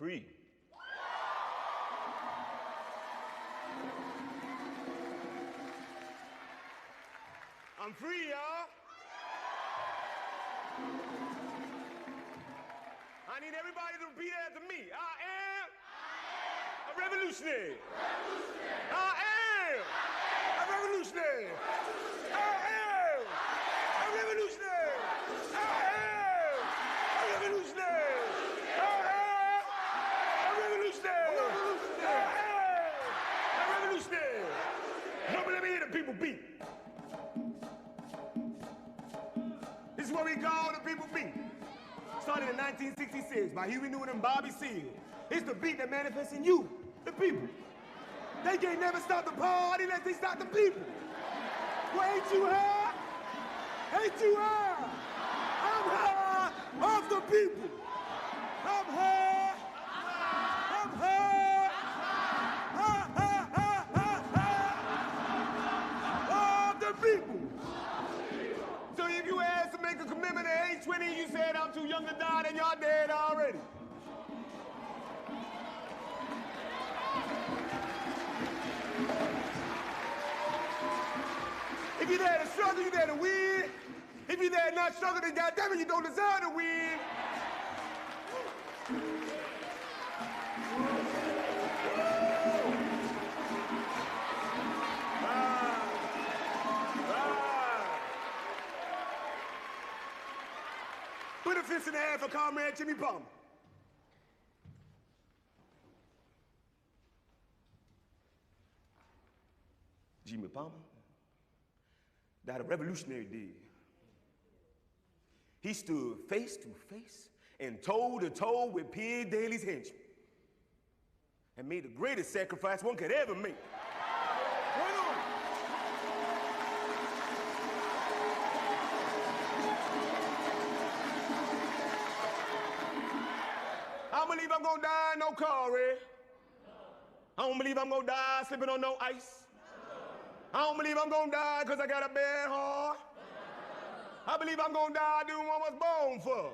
free. I'm free, y'all. I need everybody to repeat after me. I am a revolutionary. I am a revolutionary. I am a revolutionary. I am a revolutionary. I am a revolutionary. I am a revolutionary. Nobody let me hear the people beat. This is what we call the people beat. Started in 1966 by Huey Newton and Bobby Seale. It's the beat that manifests in you, the people. They can't never stop the party unless they stop the people. Well, ain't you high? Ain't you high? I'm high off the people. I'm high. I'm high. High, high, high, high, high. Of the people. So if you asked to make a commitment at age 20, you said I'm too young to die, then y'all dead already. If you're there to struggle, you're there to win. If you're there not struggle, then goddammit, you don't deserve to win. Put a fist in the air for Comrade Jimmy Palmer. Jimmy Palmer died a revolutionary deed. He stood face to face and toe to toe with Pierre Daly's henchmen and made the greatest sacrifice one could ever make. Right on. I don't believe I'm gonna die in no car, Red. I don't believe I'm gonna die slipping on no ice. I don't believe I'm gonna die because I got a bad heart. I believe I'm gonna die doing what I was born for.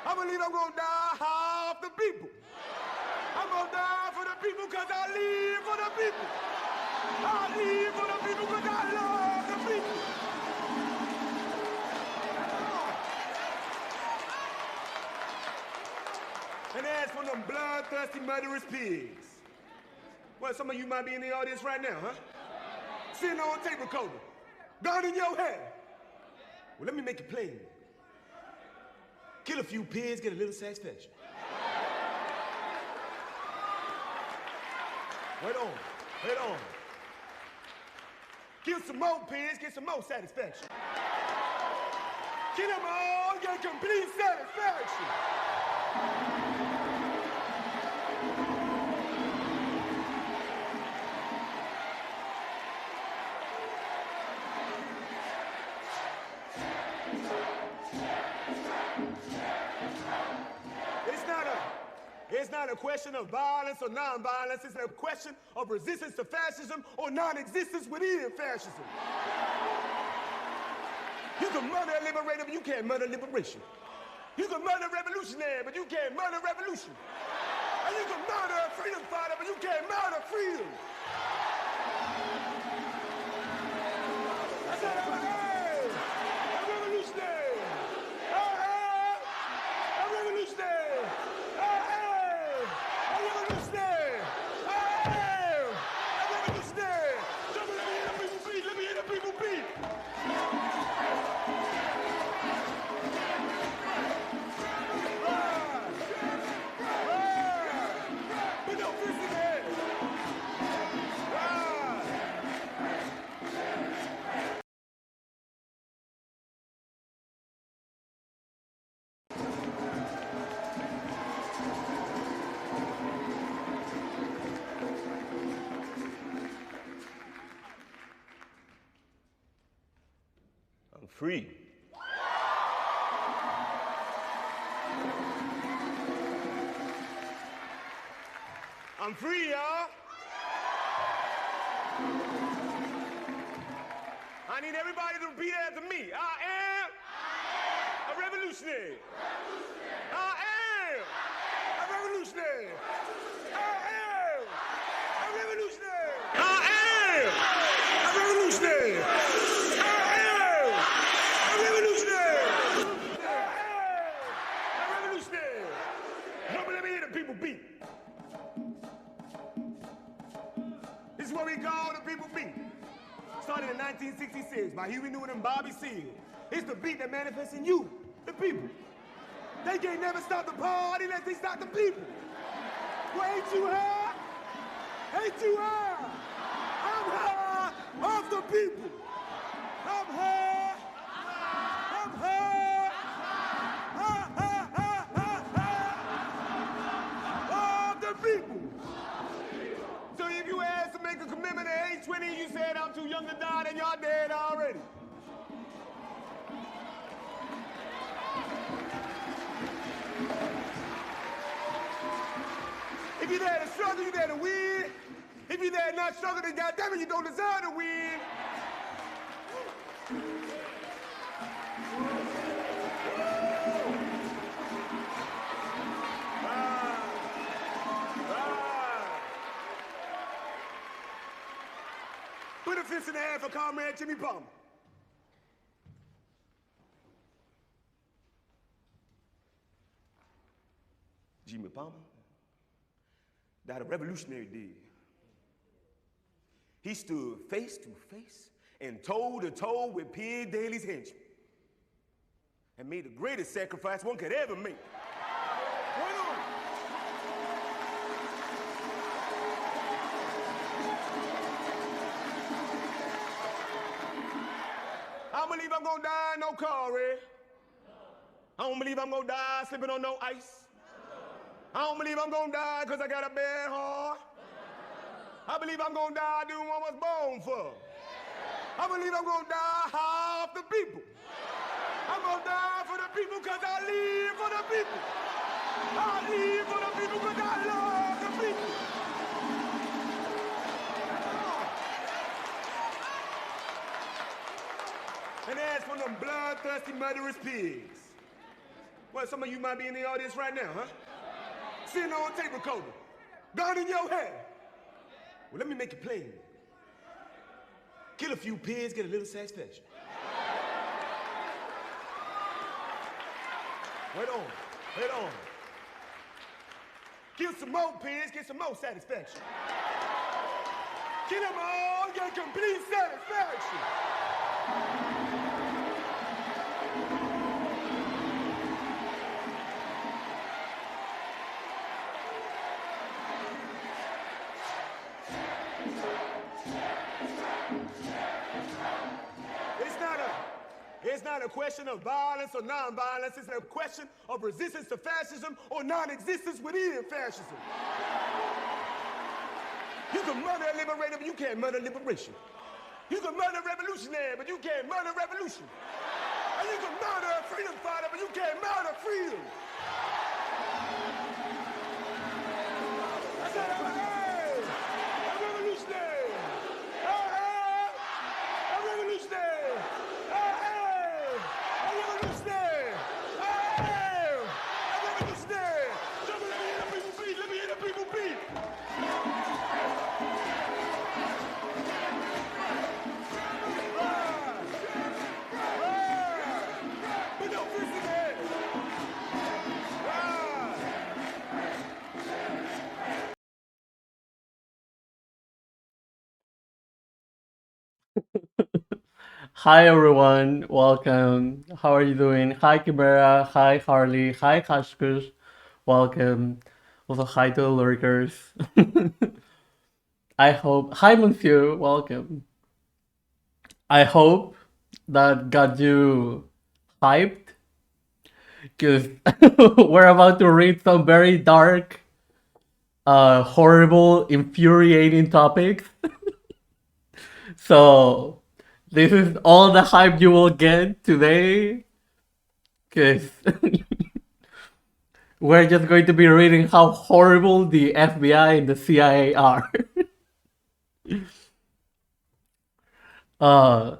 I believe I'm gonna die high off the people. I'm gonna die for the people because I live for the people. I live for the people because I love the people. And as for them bloodthirsty, murderous pigs, well, some of you might be in the audience right now, huh? Sitting on a tape recorder, gun in your head. Well, let me make it plain. Kill a few pigs, get a little satisfaction. Wait on, wait on. Kill some more pigs, get some more satisfaction. Kill them all, get complete satisfaction. It's not a question of violence or non-violence. It's a question of resistance to fascism or non-existence within fascism. You can murder a liberator, but you can't murder liberation. You can murder a revolutionary, but you can't murder revolution. And you can murder a freedom fighter, but you can't murder freedom. I said, hey, a revolutionary. Hey, a revolutionary. Free. I'm free, y'all. I need everybody to repeat after me. I am a revolutionary. I am a revolutionary. revolutionary. I am a revolutionary. I am a revolutionary. I am a revolutionary. I am a revolutionary. Let me hear the people beat. This is what we call the people beat. Started in 1966 by Huey Newton and Bobby Seale. It's the beat that manifests in you, the people. They can't never stop the party unless they stop the people. Well, ain't you high? Ain't you high? I'm high off the people. I'm high. I'm high. High, high, high, high, high. Of the people. So if you asked to make a commitment at age 20, you said I'm too young to die, then y'all dead already. If you're there to struggle, you're there to win. If you're there not struggle, then goddammit, you don't deserve to win. Put a fist in the air for Comrade Jimmy Palmer. Jimmy Palmer? That a revolutionary did. He stood face to face and toe to toe with Pierre Daly's henchmen and made the greatest sacrifice one could ever make. I don't believe I'm gonna die in no car, Red. I don't believe I'm gonna die slipping on no ice. I don't believe I'm gonna die because I got a bad heart. I believe I'm gonna die doing what I was born for. I believe I'm gonna die high off the people. I'm gonna die for the people because I live for the people. I live for the people because I love the people. And as for them bloodthirsty, murderous pigs. Well, some of you might be in the audience right now, huh? Sitting on a tape recorder, gun in your head. Well, let me make it plain. Kill a few pigs, get a little satisfaction. Wait on. Kill some more pigs, get some more satisfaction. Kill them all, get complete satisfaction. It's not a question of violence or non-violence. It's a question of resistance to fascism or non-existence within fascism. You can murder a liberator, but you can't murder liberation. You can murder a revolutionary, but you can't murder revolution. And you can murder a freedom fighter, but you can't murder freedom. I said, hey, a revolutionary. Hey, a revolutionary. Hi everyone, welcome. How are you doing? Hi Kimera, hi Harley, hi Kashkush, welcome. Also hi to the lurkers. I hope, hi Monsieur, welcome. I hope that got you hyped because we're about to read some very dark, horrible, infuriating topics. So this is all the hype you will get today because we're just going to be reading how horrible the FBI and the CIA are. uh,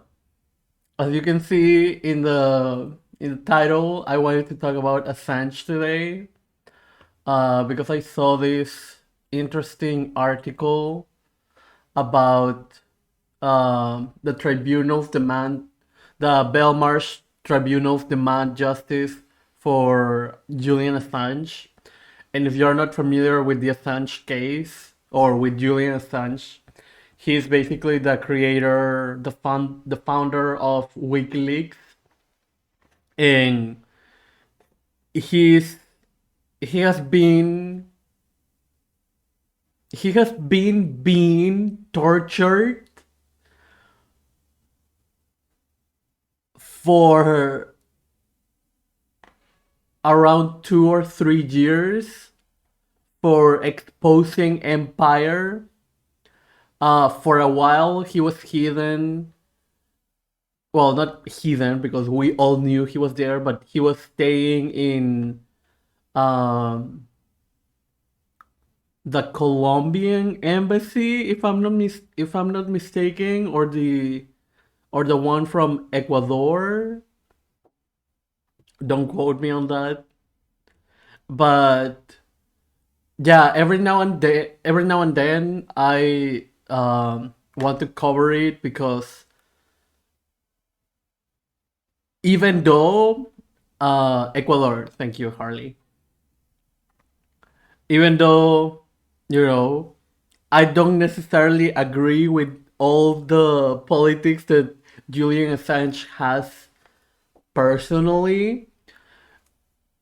as you can see in the title, I wanted to talk about Assange today. because I saw this interesting article about the tribunals demand, the Belmarsh tribunals demand justice for Julian Assange. And if you're not familiar with the Assange case or with Julian Assange, he's basically the creator, the founder of WikiLeaks, and he's he has been he has been being tortured for around 2 or 3 years for exposing empire. For a while, he was hidden. Well, not hidden because we all knew he was there, but he was staying in um, the Colombian embassy, if I'm not mistaken, or the one from Ecuador. Don't quote me on that. But yeah, every now and then, I want to cover it because even though Ecuador, thank you, Harley. Even though you know, I don't necessarily agree with all the politics that Julian Assange has personally.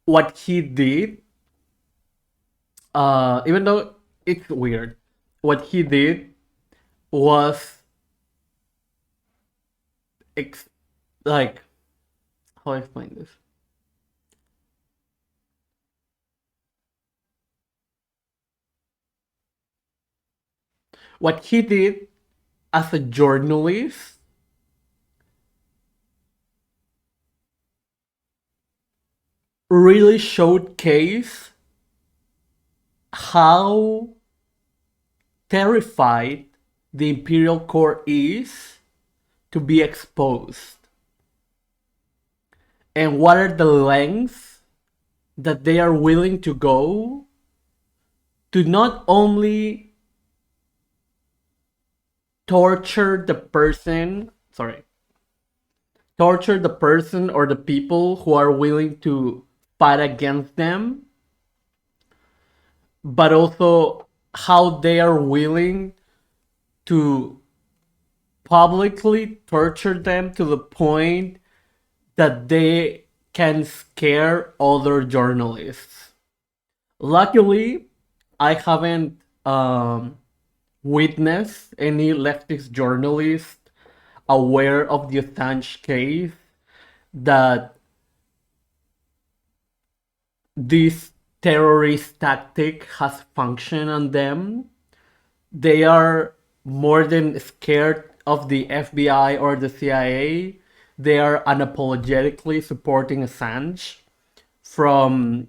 What he did, even though it's weird, what he did was ex- like, how I explain this? What he did as a journalist really showcase how terrified the imperial court is to be exposed, and what are the lengths that they are willing to go to not only torture the person, sorry, torture the person or the people who are willing to fight against them, but also how they are willing to publicly torture them to the point that they can scare other journalists. Luckily, I haven't witnessed any leftist journalist aware of the Assange case that this terrorist tactic has functioned on them. They are more than scared of the FBI or the CIA. They are unapologetically supporting Assange from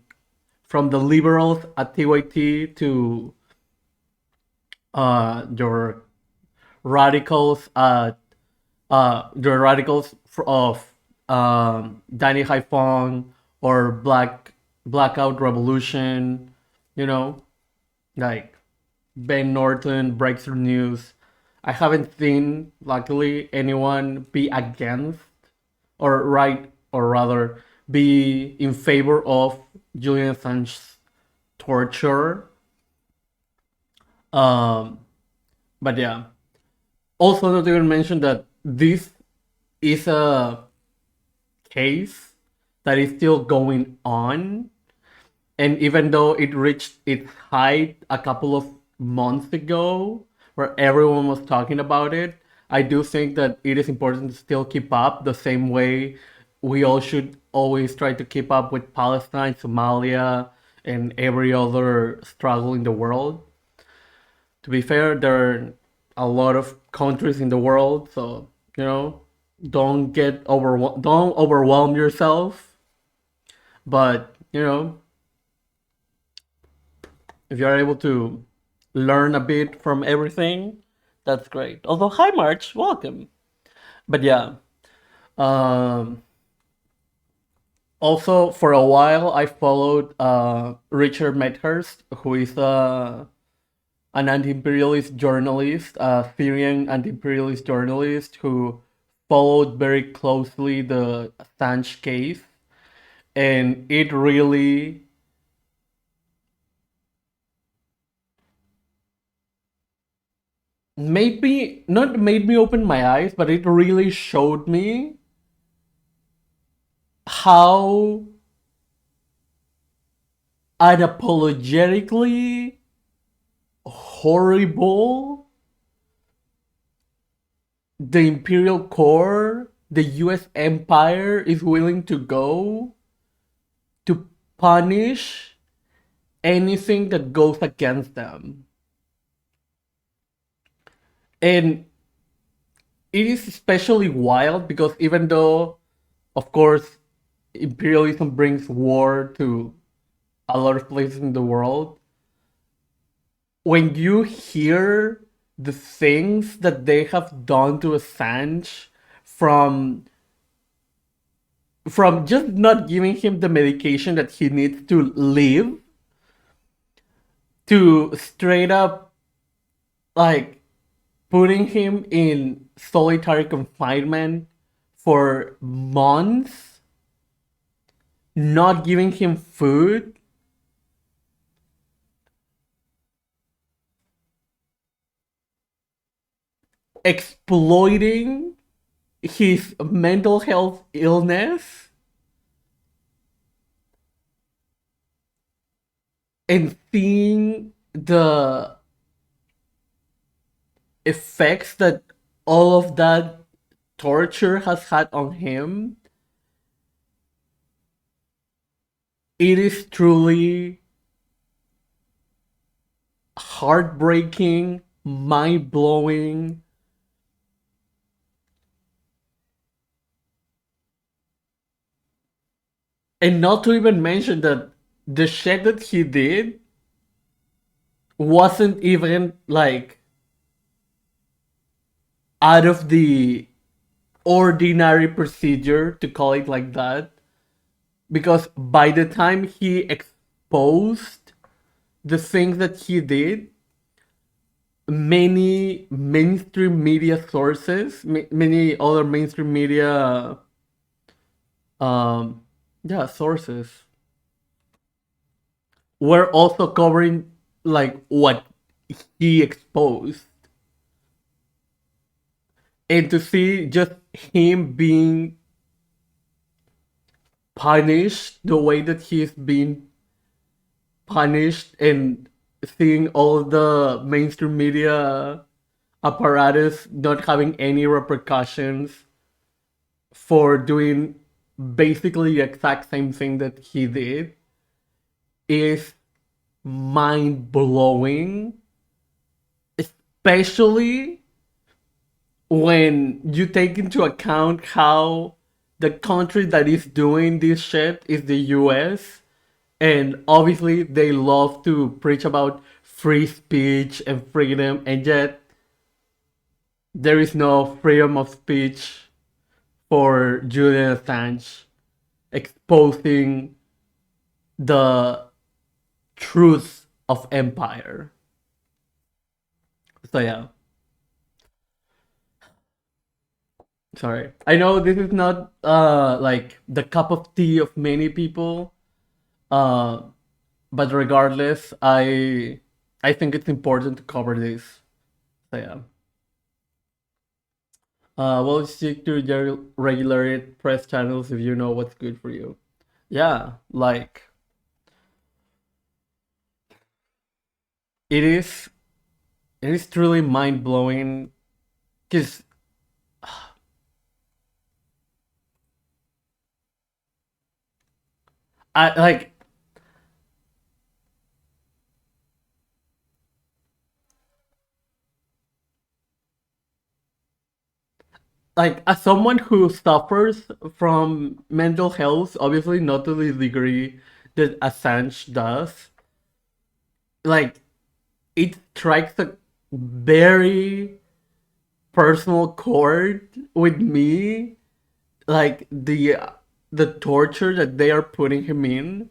from the liberals at TYT to your radicals at the radicals of Danny Haifong or Blackout Revolution, you know, like Ben Norton, Breakthrough News. I haven't seen, luckily, anyone be against or right, or rather, be in favor of Julian Assange's torture. Um, but yeah, also not even mention that this is a case that is still going on. And even though it reached its height a couple of months ago, where everyone was talking about it, I do think that it is important to still keep up the same way we all should always try to keep up with Palestine, Somalia, and every other struggle in the world. To be fair, there are a lot of countries in the world, so you know, don't overwhelm yourself. But you know, if you're able to learn a bit from everything, that's great. Although, hi March, welcome. But yeah, um, Also, for a while, I followed Richard Medhurst, who is an anti-imperialist journalist, a Syrian anti-imperialist journalist who followed very closely the Assange case, and it really made me open my eyes, but it really showed me how unapologetically horrible the imperial core, the US empire is willing to go to punish anything that goes against them. And it is especially wild because even though, of course, imperialism brings war to a lot of places in the world, when you hear the things that they have done to Assange, from just not giving him the medication that he needs to live, to straight up like putting him in solitary confinement for months, not giving him food, exploiting his mental health illness, and seeing the effects that all of that torture has had on him, it is truly heartbreaking, mind blowing. And not to even mention that the shit that he did wasn't even like out of the ordinary procedure, to call it like that, because by the time he exposed the things that he did, many mainstream media sources, many other mainstream media, um, yeah, sources were also covering like what he exposed, and to see just him being punished the way that he's being punished, and seeing all the mainstream media apparatus not having any repercussions for doing basically the exact same thing that he did is mind blowing, especially when you take into account how the country that is doing this shit is the US, and obviously they love to preach about free speech and freedom, and yet there is no freedom of speech for Julian Assange exposing the truth of empire. So yeah, sorry. I know this is not like the cup of tea of many people, uh, but regardless, I think it's important to cover this. So yeah. Well, stick to your regular press channels if you know what's good for you. Yeah, like it is. It is truly mind blowing because I like as someone who suffers from mental health, obviously not to the degree that Assange does. Like it strikes a very personal chord with me. Like the the torture that they are putting him in.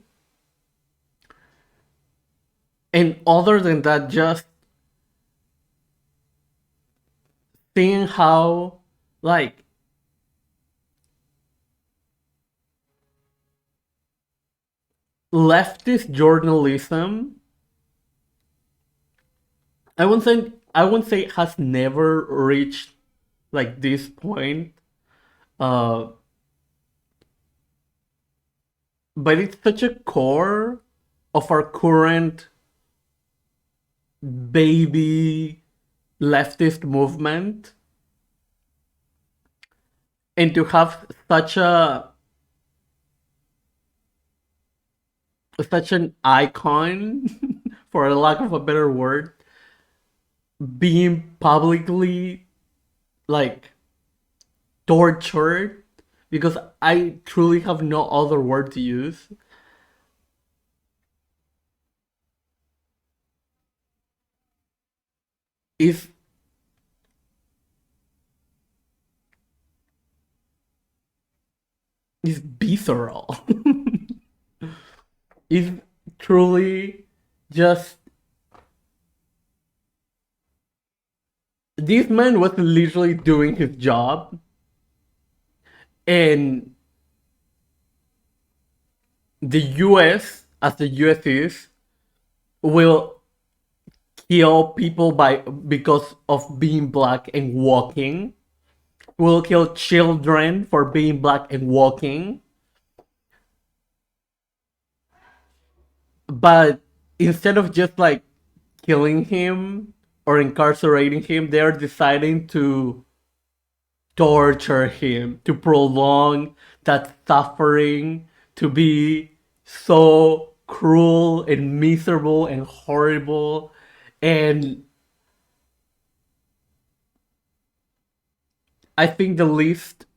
And other than that, just seeing how, like, leftist journalism, I wouldn't say has never reached like this point. Uh, but it's such a core of our current baby leftist movement, and to have such an icon, for a lack of a better word, being publicly like tortured, because I truly have no other word to use, is is visceral. Is truly just, this man was literally doing his job, and the US, as the US is, will kill people because of being black and walking. Will kill children for being black and walking. But instead of just like killing him or incarcerating him, they're deciding to torture him, to prolong that suffering, to be so cruel and miserable and horrible. And I think the least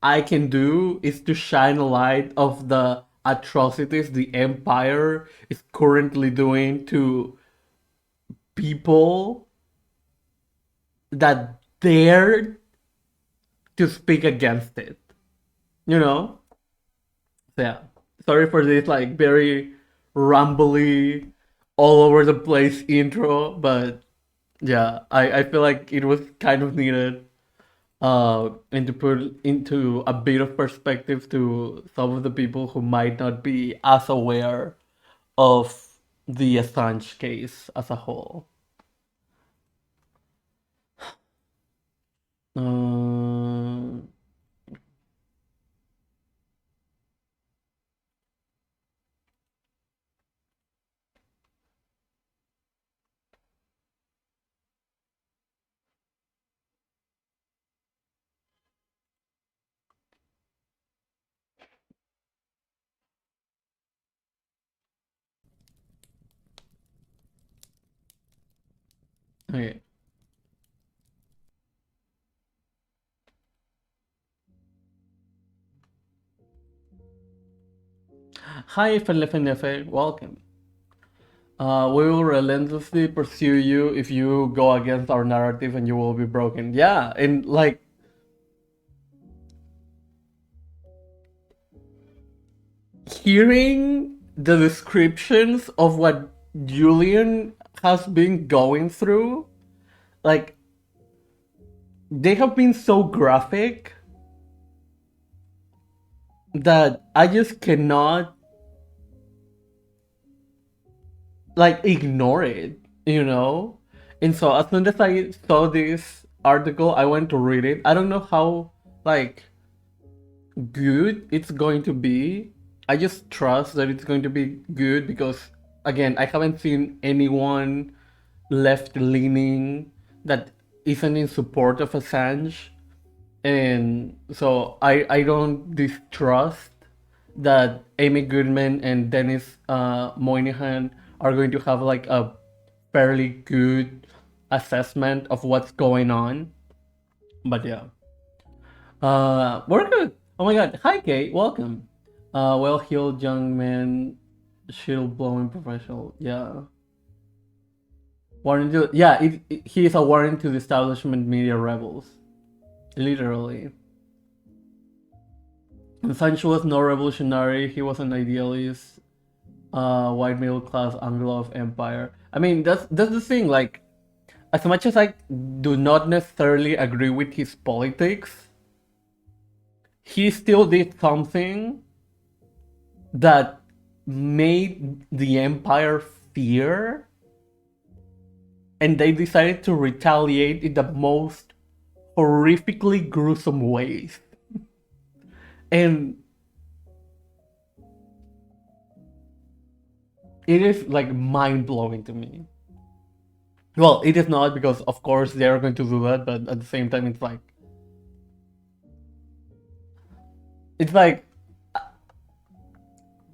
I can do is to shine a light of the atrocities the empire is currently doing to people that dare to speak against it. You know? So yeah. Sorry for this like very rambly, all over the place intro, but yeah, I feel like it was kind of needed, and to put into a bit of perspective to some of the people who might not be as aware of the Assange case as a whole. Um, okay. Hi, Felefe, welcome. We will relentlessly pursue you if you go against our narrative, and you will be broken. Yeah, and like, hearing the descriptions of what Julian has been going through, like, they have been so graphic that I just cannot like ignore it, you know? And so as soon as I saw this article, I went to read it. I don't know how like good it's going to be. I just trust that it's going to be good because again, I haven't seen anyone left leaning that isn't in support of Assange. And so I don't distrust that Amy Goodman and Dennis Moynihan are going to have like a fairly good assessment of what's going on. But yeah, we're good. Oh my god, hi Kate, welcome. Well-heeled young man, shield blowing professional. Yeah, warning to, yeah, he is a warning to the establishment media rebels, literally. Sancho was no revolutionary. He was an idealist, white middle class Anglo of empire. I mean, that's the thing. Like, as much as I do not necessarily agree with his politics, he still did something that made the empire fear, and they decided to retaliate in the most horrifically gruesome ways. And it is like mind blowing to me. Well, it is not, because of course they are going to do that, but at the same time, it's like,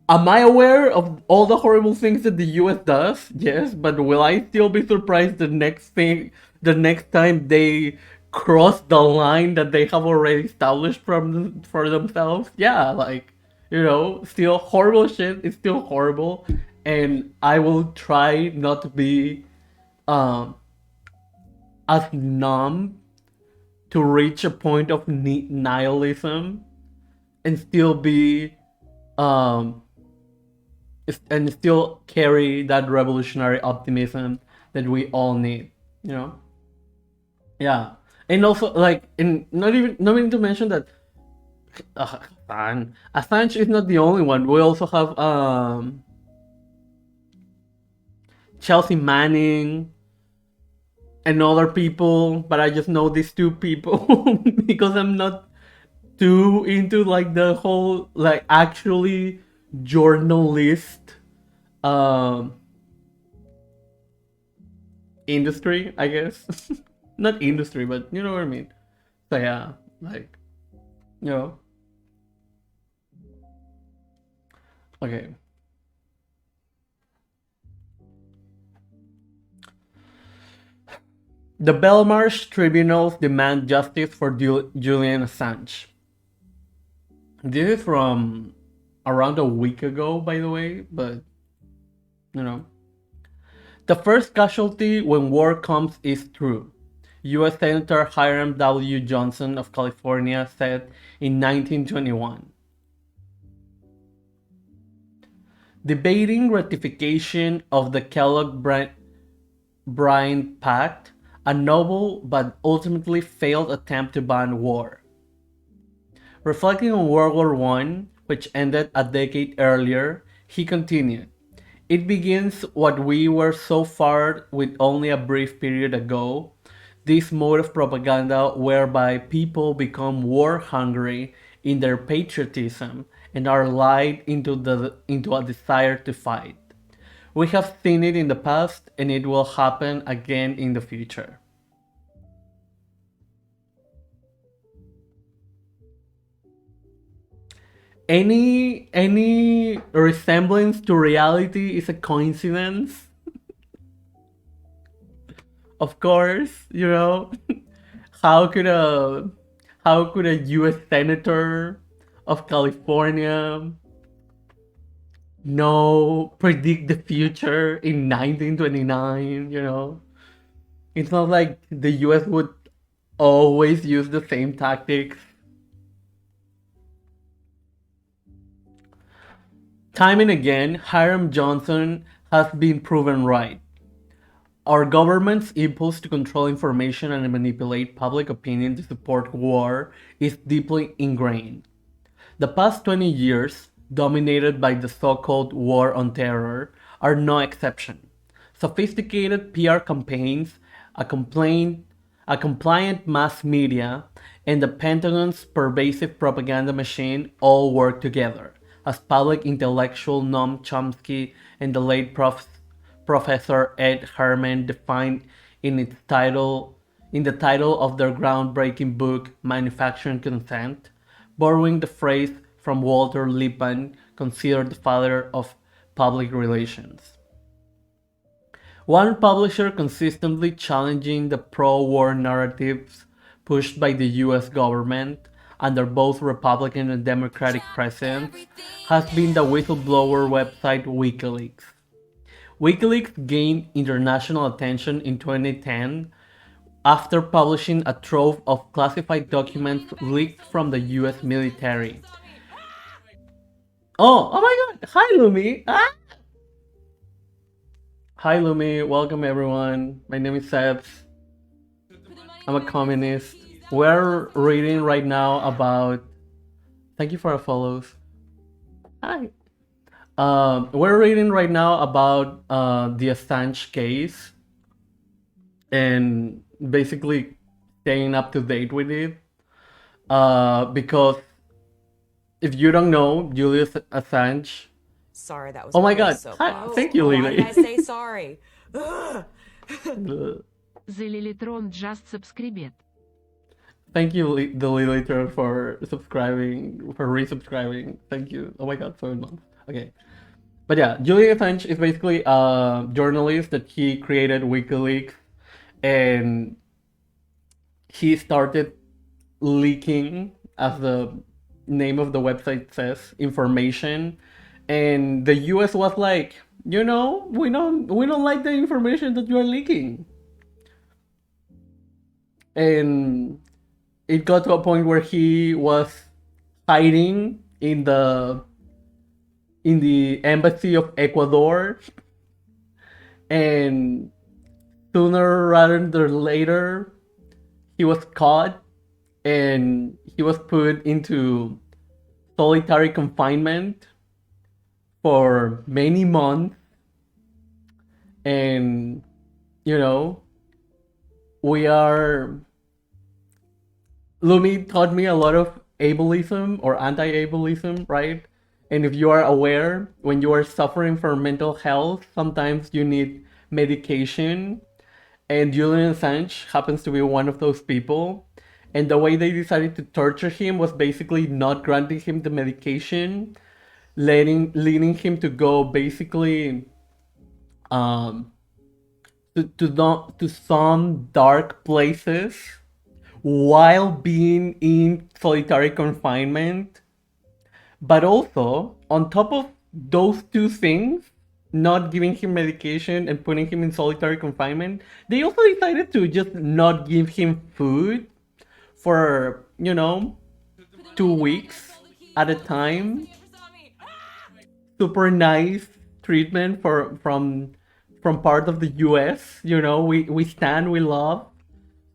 am I aware of all the horrible things that the U.S. does? Yes, but will I still be surprised the next time they cross the line that they have already established for themselves? Yeah, like, still horrible shit is still horrible, and I will try not to be um as numb to reach a point of nihilism and still be um and still carry that revolutionary optimism that we all need, you know. Yeah. And also, like, and not even to mention that Assange is not the only one. We also have Chelsea Manning and other people, but I just know these two people because I'm not too into like the whole like actually journalist um industry, I guess. Not industry, but you know what I mean. So yeah, like, you know, okay. The Belmarsh tribunals demand justice for Julian Assange. This is from around a week ago, by the way, but you know. The first casualty when war comes is true. U.S. Senator Hiram W. Johnson of California said in 1921. Debating ratification of the Kellogg-Briand Pact, a noble but ultimately failed attempt to ban war. Reflecting on World War I, which ended a decade earlier, he continued, "It begins what we were so far with only a brief period ago, this mode of propaganda whereby people become war hungry in their patriotism and are lied into a desire to fight. We have seen it in the past and it will happen again in the future." Any resemblance to reality is a coincidence? Of course, you know. How could a US senator of California know predict the future in 1929, you know? It's not like the US would always use the same tactics. Time and again, Hiram Johnson has been proven right. Our government's impulse to control information and manipulate public opinion to support war is deeply ingrained. The past 20 years, dominated by the so-called War on Terror, are no exception. Sophisticated PR campaigns, a compliant mass media, and the Pentagon's pervasive propaganda machine all work together, as public intellectual Noam Chomsky and the late Professor Ed Herman defined in the title of their groundbreaking book Manufacturing Consent, borrowing the phrase from Walter Lippmann, considered the father of public relations. One publisher consistently challenging the pro-war narratives pushed by the US government under both Republican and Democratic presidents has been the whistleblower website WikiLeaks. WikiLeaks gained international attention in 2010 after publishing a trove of classified documents leaked from the US military, Oh my god. Hi, Lumi. Ah! Hi, Lumi. Welcome, everyone. My name is Seth. I'm a communist. We're reading right now about. Thank you for the follows. Hi. We're reading right now about the Assange case and basically staying up to date with it. Because if you don't know, Julius Assange. Sorry, that was Oh my way god. so Hi. close. Thank you, Why did I Lily. say sorry? The- The Lilitron just subscribed. Thank you, the Liliter, for subscribing, for resubscribing. Thank you. Oh my god, 7 months. Okay. But yeah, Julian Assange is basically a journalist that he created WikiLeaks, and he started leaking, as the name of the website says, information. And the US was like, we don't like the information that you are leaking. And it got to a point where he was hiding in the embassy of Ecuador, and sooner rather than later he was caught and he was put into solitary confinement for many months. And you know we are Lumi taught me a lot of ableism or anti-ableism, right? And if you are aware, when you are suffering from mental health, sometimes you need medication. And Julian Assange happens to be one of those people. And the way they decided to torture him was basically not granting him the medication, leading him to go basically um, to some dark places while being in solitary confinement. But also, on top of those two things, not giving him medication and putting him in solitary confinement, they also decided to just not give him food for, 2 weeks at a time. Super nice treatment from part of the US. We stand, we love.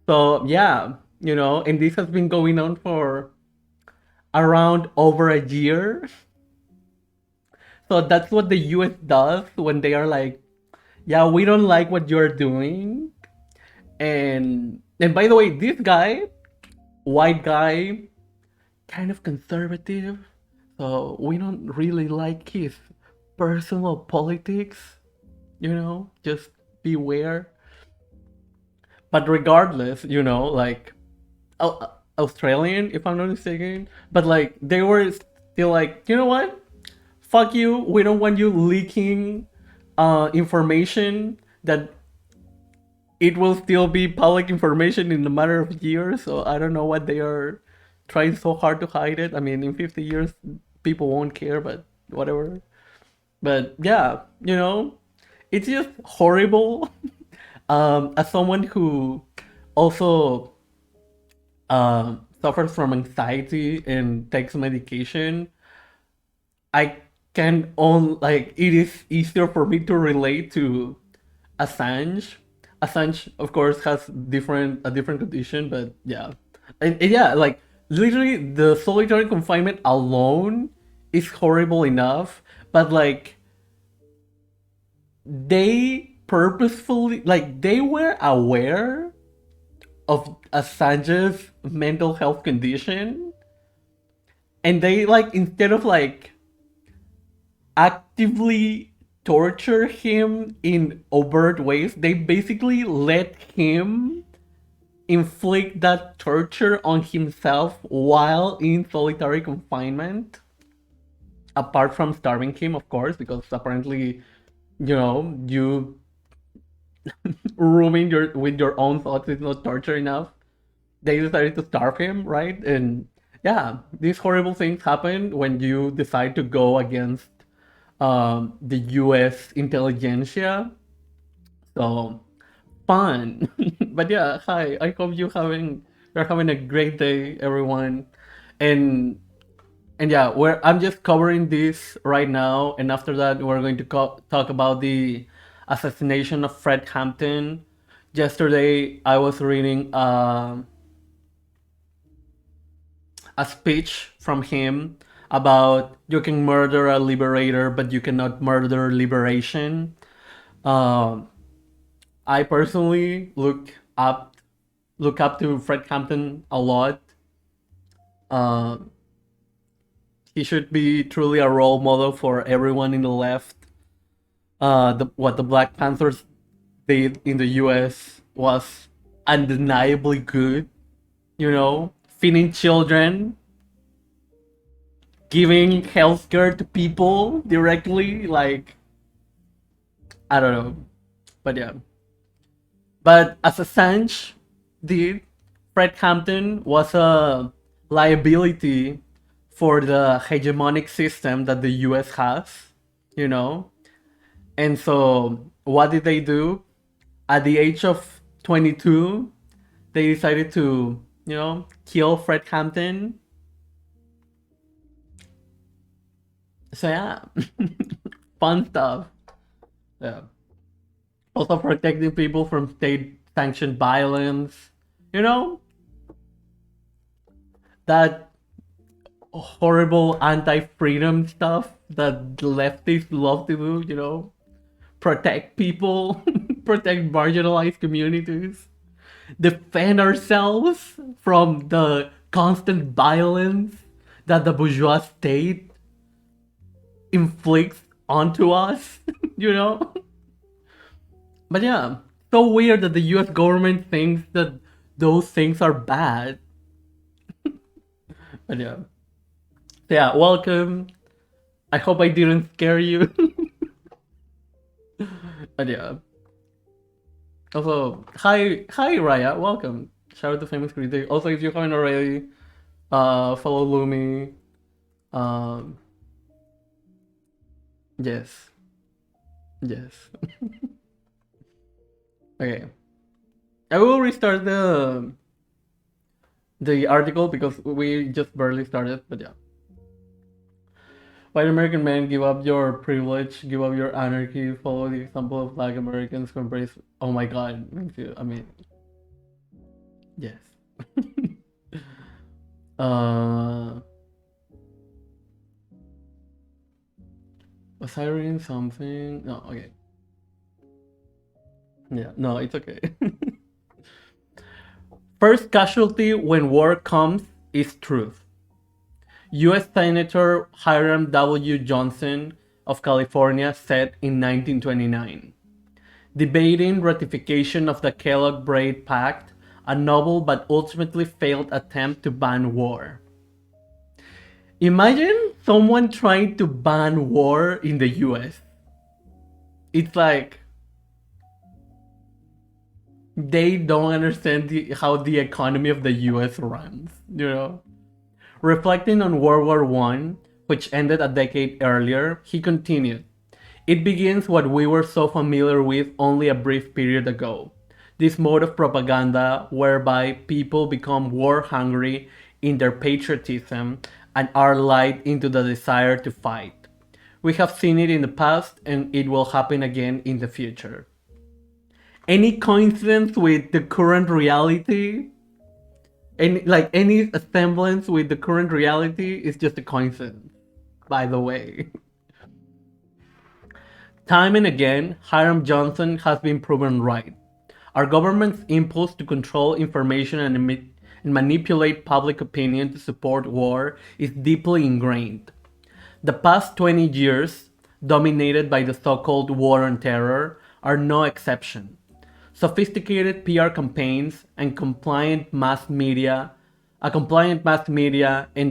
So yeah, and this has been going on for around over a year. So that's what the US does when they are like, yeah, we don't like what you're doing. And by the way, this guy, white guy, kind of conservative. So we don't really like his personal politics, just beware. But regardless, like Australian, if I'm not mistaken, but like they were still like, you know what? Fuck you. We don't want you leaking information that it will still be public information in a matter of years. So I don't know what they are trying so hard to hide it. I mean, in 50 years, people won't care, but whatever. But yeah, it's just horrible. As someone who also suffers from anxiety and takes medication, I can on like it is easier for me to relate to Assange. Assange, of course, has a different condition, but yeah, and yeah, like literally the solitary confinement alone is horrible enough, but like they purposefully, like they were aware of Assange's mental health condition, and they like instead of like actively torture him in overt ways, they basically let him inflict that torture on himself while in solitary confinement. Apart from starving him, of course, because apparently, you rooming with your own thoughts is not torture enough. They decided to starve him, right? And yeah, these horrible things happen when you decide to go against the U.S. intelligentsia. So fun. But yeah, hi. I hope you're having a great day, everyone. And And yeah, I'm just covering this right now, and after that, we're going to talk about the assassination of Fred Hampton. Yesterday, I was reading a speech from him about you can murder a liberator, but you cannot murder liberation. Um, I personally look up to Fred Hampton a lot. Uh, he should be truly a role model for everyone in the left. What the Black Panthers did in the U.S. was undeniably good. You know, feeding children, giving healthcare to people directly. Like, I don't know, but yeah. But as Assange did, Fred Hampton was a liability for the hegemonic system that the US has, you know? And so, what did they do? At the age of 22, they decided to, kill Fred Hampton. So, yeah, fun stuff. Yeah. Also protecting people from state sanctioned violence. You know? That horrible anti-freedom stuff that leftists love to do, protect people, protect marginalized communities, defend ourselves from the constant violence that the bourgeois state inflicts onto us, you know? But yeah, so weird that the US government thinks that those things are bad. But yeah. Yeah, welcome. I hope I didn't scare you. But yeah. Also, hi Raya, welcome. Shout out to Famous Critic. Also, if you haven't already, follow Lumi. Yes. Yes. Okay. I will restart the article because we just barely started, but yeah. White American men, give up your privilege, give up your anarchy, follow the example of Black Americans who embrace. Oh my god, I mean, yes. Was I reading something? No, okay. Yeah, no, it's okay. First casualty when war comes is truth. U.S. Senator Hiram W. Johnson of California said in 1929, debating ratification of the Kellogg-Briand Pact, a noble but ultimately failed attempt to ban war. Imagine someone trying to ban war in the US. It's like they don't understand how the economy of the US runs, Reflecting on World War I, which ended a decade earlier, he continued, it begins what we were so familiar with only a brief period ago. This mode of propaganda whereby people become war-hungry in their patriotism and are lied into the desire to fight. We have seen it in the past and it will happen again in the future. Any coincidence with the current reality? Any semblance with the current reality is just a coincidence, by the way. Time and again, Hiram Johnson has been proven right. Our government's impulse to control information and manipulate public opinion to support war is deeply ingrained. The past 20 years, dominated by the so-called war on terror, are no exception. Sophisticated PR campaigns and compliant mass media and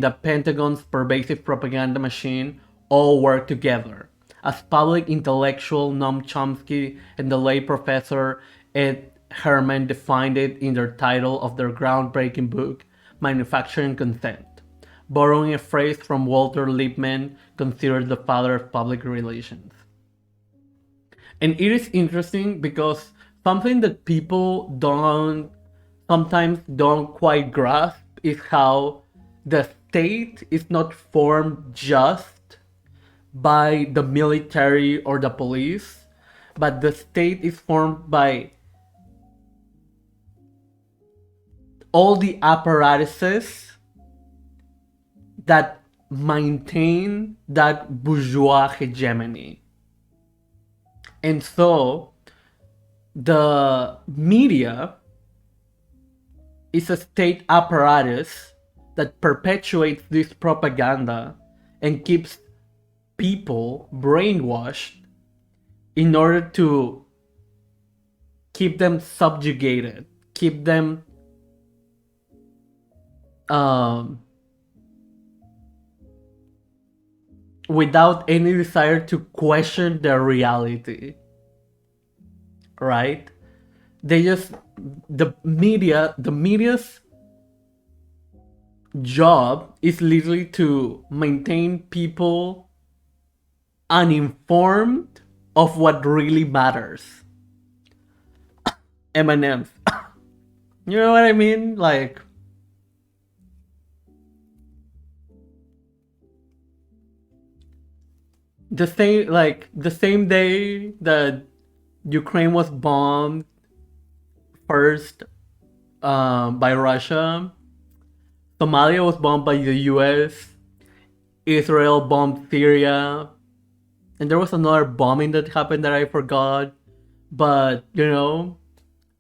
the Pentagon's pervasive propaganda machine all work together. As public intellectual Noam Chomsky and the lay professor Ed Herman defined it in their title of their groundbreaking book, Manufacturing Consent, borrowing a phrase from Walter Lippmann, considered the father of public relations. And it is interesting because something that people sometimes don't quite grasp is how the state is not formed just by the military or the police, but the state is formed by all the apparatuses that maintain that bourgeois hegemony. And so the media is a state apparatus that perpetuates this propaganda and keeps people brainwashed in order to keep them subjugated, keep them without any desire to question their reality, right? They just, the media's job is literally to maintain people uninformed of what really matters. M&M's. You know what I mean? Like, the same day that Ukraine was bombed first by Russia, Somalia was bombed by the US, Israel bombed Syria, and there was another bombing that happened that I forgot. But, you know,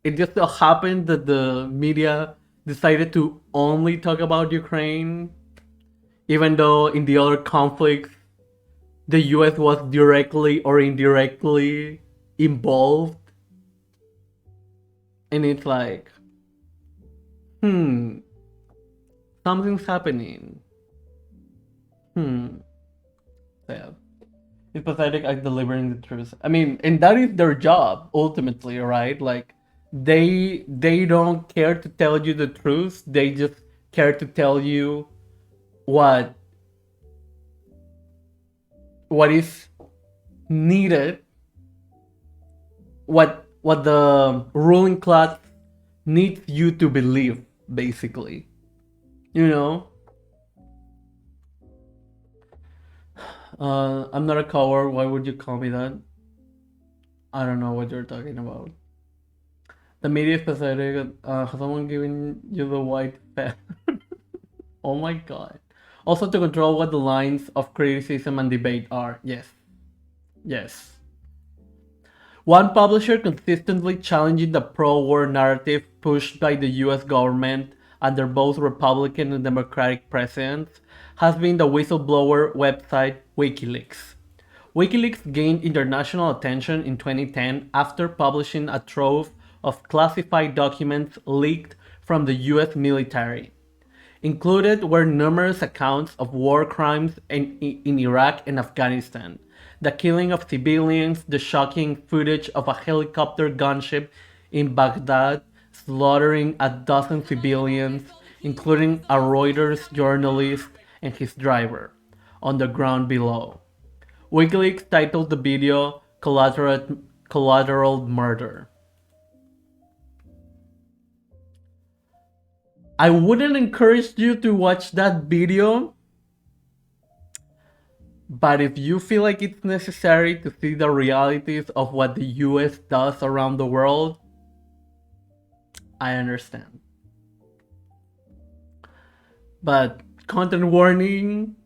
it just so happened that the media decided to only talk about Ukraine, even though in the other conflicts, the US was directly or indirectly involved. And it's like, something's happening. So yeah. It's pathetic at delivering the truth. I mean, and that is their job, ultimately, right? Like, they don't care to tell you the truth. They just care to tell you what is needed, what the ruling class needs you to believe, basically. You know? I'm not a coward. Why would you call me that? I don't know what you're talking about. The media is pathetic. Has someone given you the white feather? Oh my god. Also to control what the lines of criticism and debate are. Yes. Yes. One publisher consistently challenging the pro-war narrative pushed by the US government under both Republican and Democratic presidents has been the whistleblower website WikiLeaks. WikiLeaks gained international attention in 2010 after publishing a trove of classified documents leaked from the US military. Included were numerous accounts of war crimes in Iraq and Afghanistan, the killing of civilians, the shocking footage of a helicopter gunship in Baghdad slaughtering a dozen civilians, including a Reuters journalist and his driver, on the ground below. WikiLeaks titled the video Collateral Murder. I wouldn't encourage you to watch that video, but if you feel like it's necessary to see the realities of what the US does around the world, I understand. But content warning,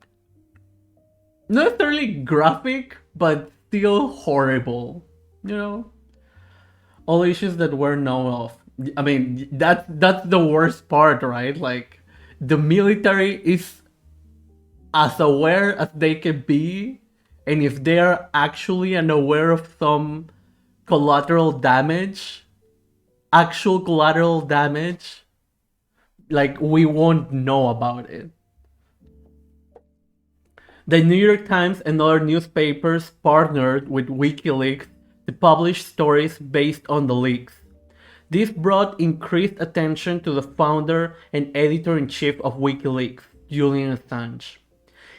not necessarily graphic, but still horrible. You know? All issues that were known of. I mean, that's the worst part, right? Like, the military is as aware as they can be, and if they are actually unaware of some collateral damage, actual collateral damage, like, we won't know about it. The New York Times and other newspapers partnered with WikiLeaks to publish stories based on the leaks. This brought increased attention to the founder and editor-in-chief of WikiLeaks, Julian Assange.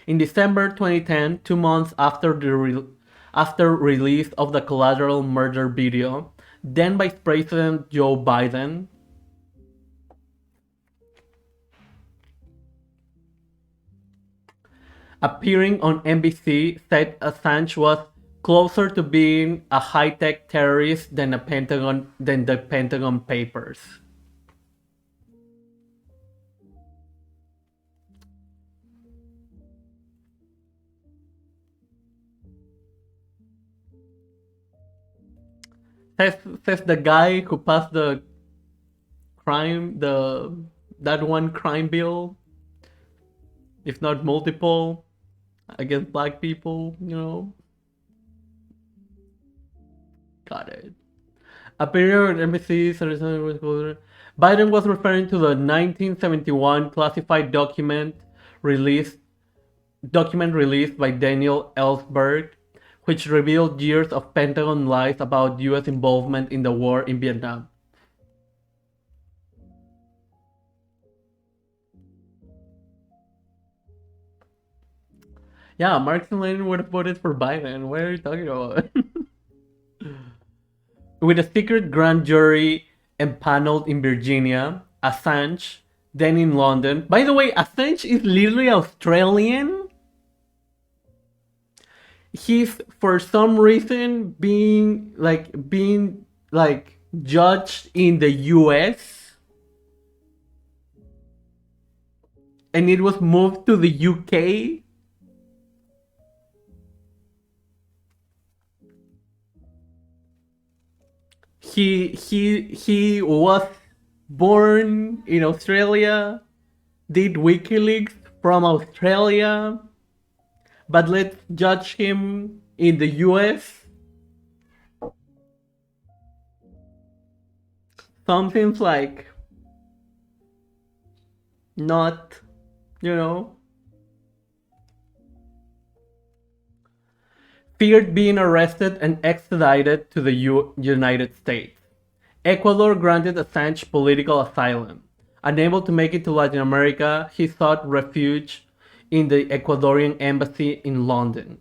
In December 2010, 2 months after release of the Collateral Murder video, then Vice President Joe Biden appearing on NBC, said Assange was closer to being a high-tech terrorist than the Pentagon Papers. Says the guy who passed the that one crime bill, if not multiple, against black people, Got it. A period of NBC. Biden was referring to the 1971 classified released released by Daniel Ellsberg, which revealed years of Pentagon lies about U.S. involvement in the war in Vietnam. Yeah, Marx and Lenin would have voted for Biden. What are you talking about? With a secret grand jury empaneled in Virginia, Assange, then in London. By the way, Assange is literally Australian. He's for some reason being judged in the US, and it was moved to the UK. He was born in Australia, did WikiLeaks from Australia, but let's judge him in the US. Something's like not, feared being arrested and extradited to the United States. Ecuador granted Assange political asylum. Unable to make it to Latin America, he sought refuge in the Ecuadorian embassy in London.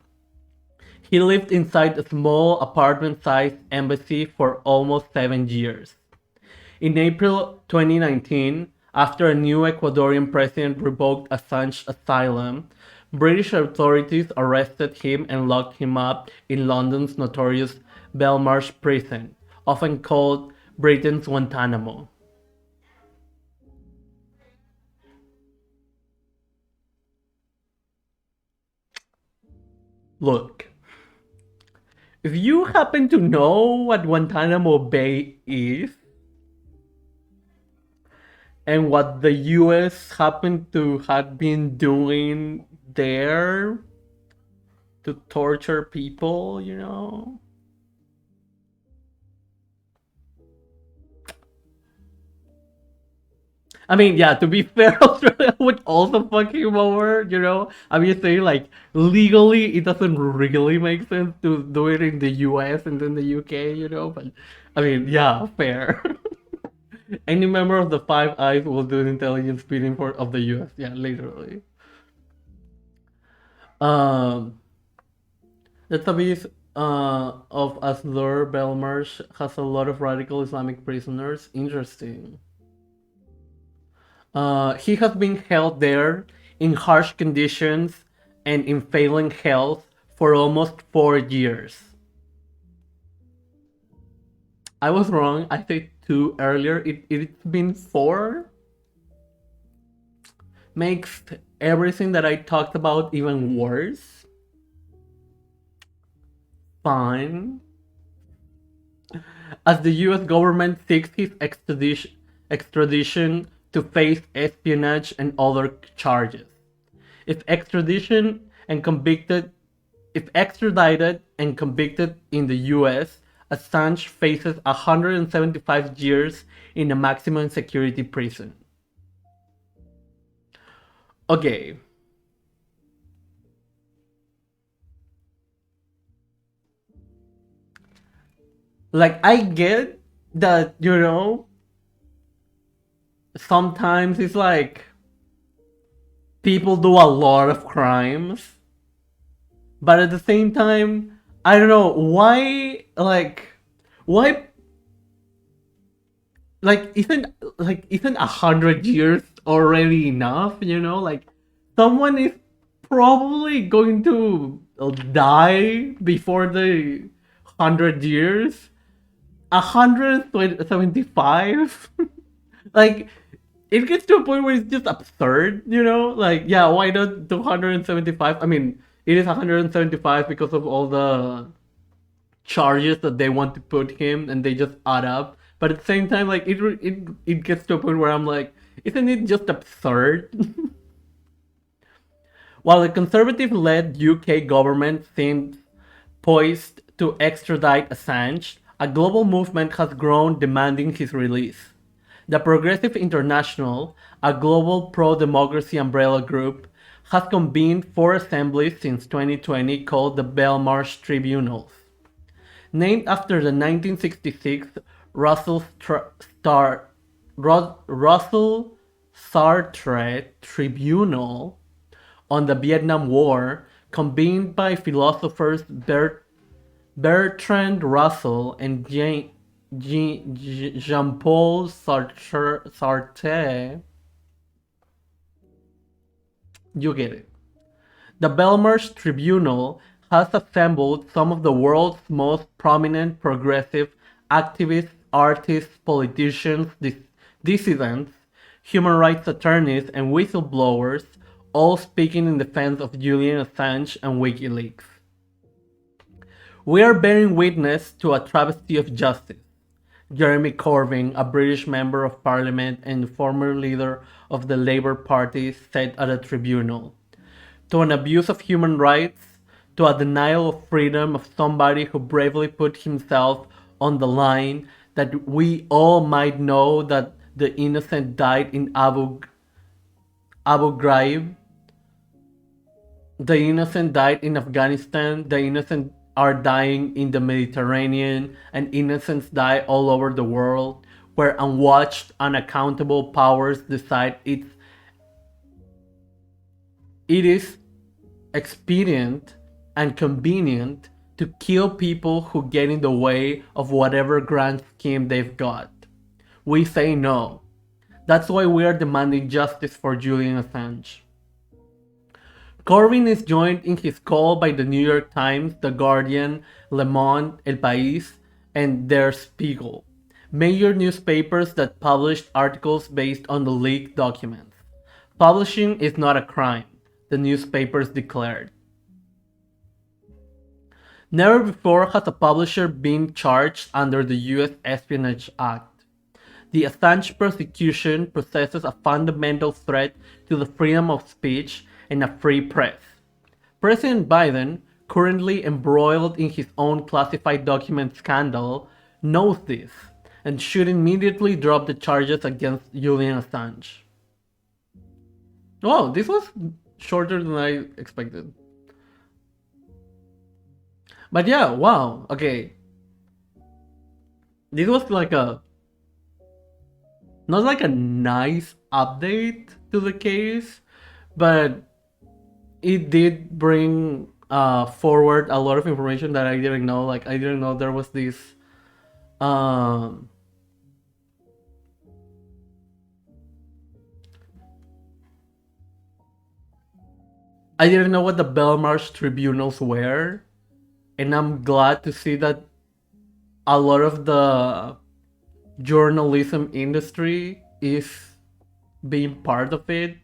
He lived inside a small apartment-sized embassy for almost 7 years. In April 2019, after a new Ecuadorian president revoked Assange's asylum, British authorities arrested him and locked him up in London's notorious Belmarsh prison, often called Britain's Guantanamo. Look, if you happen to know what Guantanamo Bay is, and what the US happened to have been doing there to torture people, I mean, yeah, to be fair, Australia would also fuck him over, I'm just saying, legally, it doesn't really make sense to do it in the US and then the UK, but, I mean, yeah, fair. Any member of the Five Eyes will do an intelligence meeting of the US, yeah, literally. Database of Asdur Belmarsh has a lot of radical Islamic prisoners. Interesting. He has been held there in harsh conditions and in failing health for almost 4 years. I was wrong. I said 2 earlier. It's been 4. Makes everything that I talked about even worse. Fine. As the US government seeks his extradition to face espionage and other charges. If extradited and convicted in the US, Assange faces 175 years in a maximum security prison. Okay. I get that, sometimes it's people do a lot of crimes, but at the same time, I don't know why isn't 100 years already enough? Someone is probably going to die before the 100 years. 175. Like, it gets to a point where it's just absurd, you know? Like, yeah, why not 275? I mean, it is 175 because of all the charges that they want to put him, and they just add up. But at the same time, like, it gets to a point where I'm like, isn't it just absurd? While the conservative-led UK government seems poised to extradite Assange, a global movement has grown demanding his release. The Progressive International, a global pro-democracy umbrella group, has convened 4 assemblies since 2020 called the Belmarsh Tribunals. Named after the 1966 Russell Sartre Tribunal on the Vietnam War, convened by philosophers Bertrand Russell and Jean-Paul Sartre. You get it. The Belmarsh Tribunal has assembled some of the world's most prominent progressive activists, artists, politicians, dissidents, human rights attorneys, and whistleblowers, all speaking in defense of Julian Assange and WikiLeaks. We are bearing witness to a travesty of justice. Jeremy Corbyn, a British member of parliament and former leader of the Labour Party, said at a tribunal, to an abuse of human rights, to a denial of freedom of somebody who bravely put himself on the line, that we all might know that the innocent died in Abu Ghraib. The innocent died in Afghanistan. The innocent are dying in the Mediterranean, and innocents die all over the world, where unwatched, unaccountable powers decide it is expedient and convenient to kill people who get in the way of whatever grand scheme they've got. We say no. That's why we are demanding justice for Julian Assange. Corbyn is joined in his call by the New York Times, The Guardian, Le Monde, El País, and Der Spiegel, major newspapers that published articles based on the leaked documents. Publishing is not a crime, the newspapers declared. Never before has a publisher been charged under the US Espionage Act. The Assange prosecution possesses a fundamental threat to the freedom of speech and a free press. President Biden, currently embroiled in his own classified document scandal, knows this and should immediately drop the charges against Julian Assange. Oh, this was shorter than I expected. But yeah, wow, okay. This was like not like a nice update to the case, but it did bring forward a lot of information that I didn't know. Like, I didn't know there was this I didn't know what the Belmarsh tribunals were, and I'm glad to see that a lot of the journalism industry is being part of it.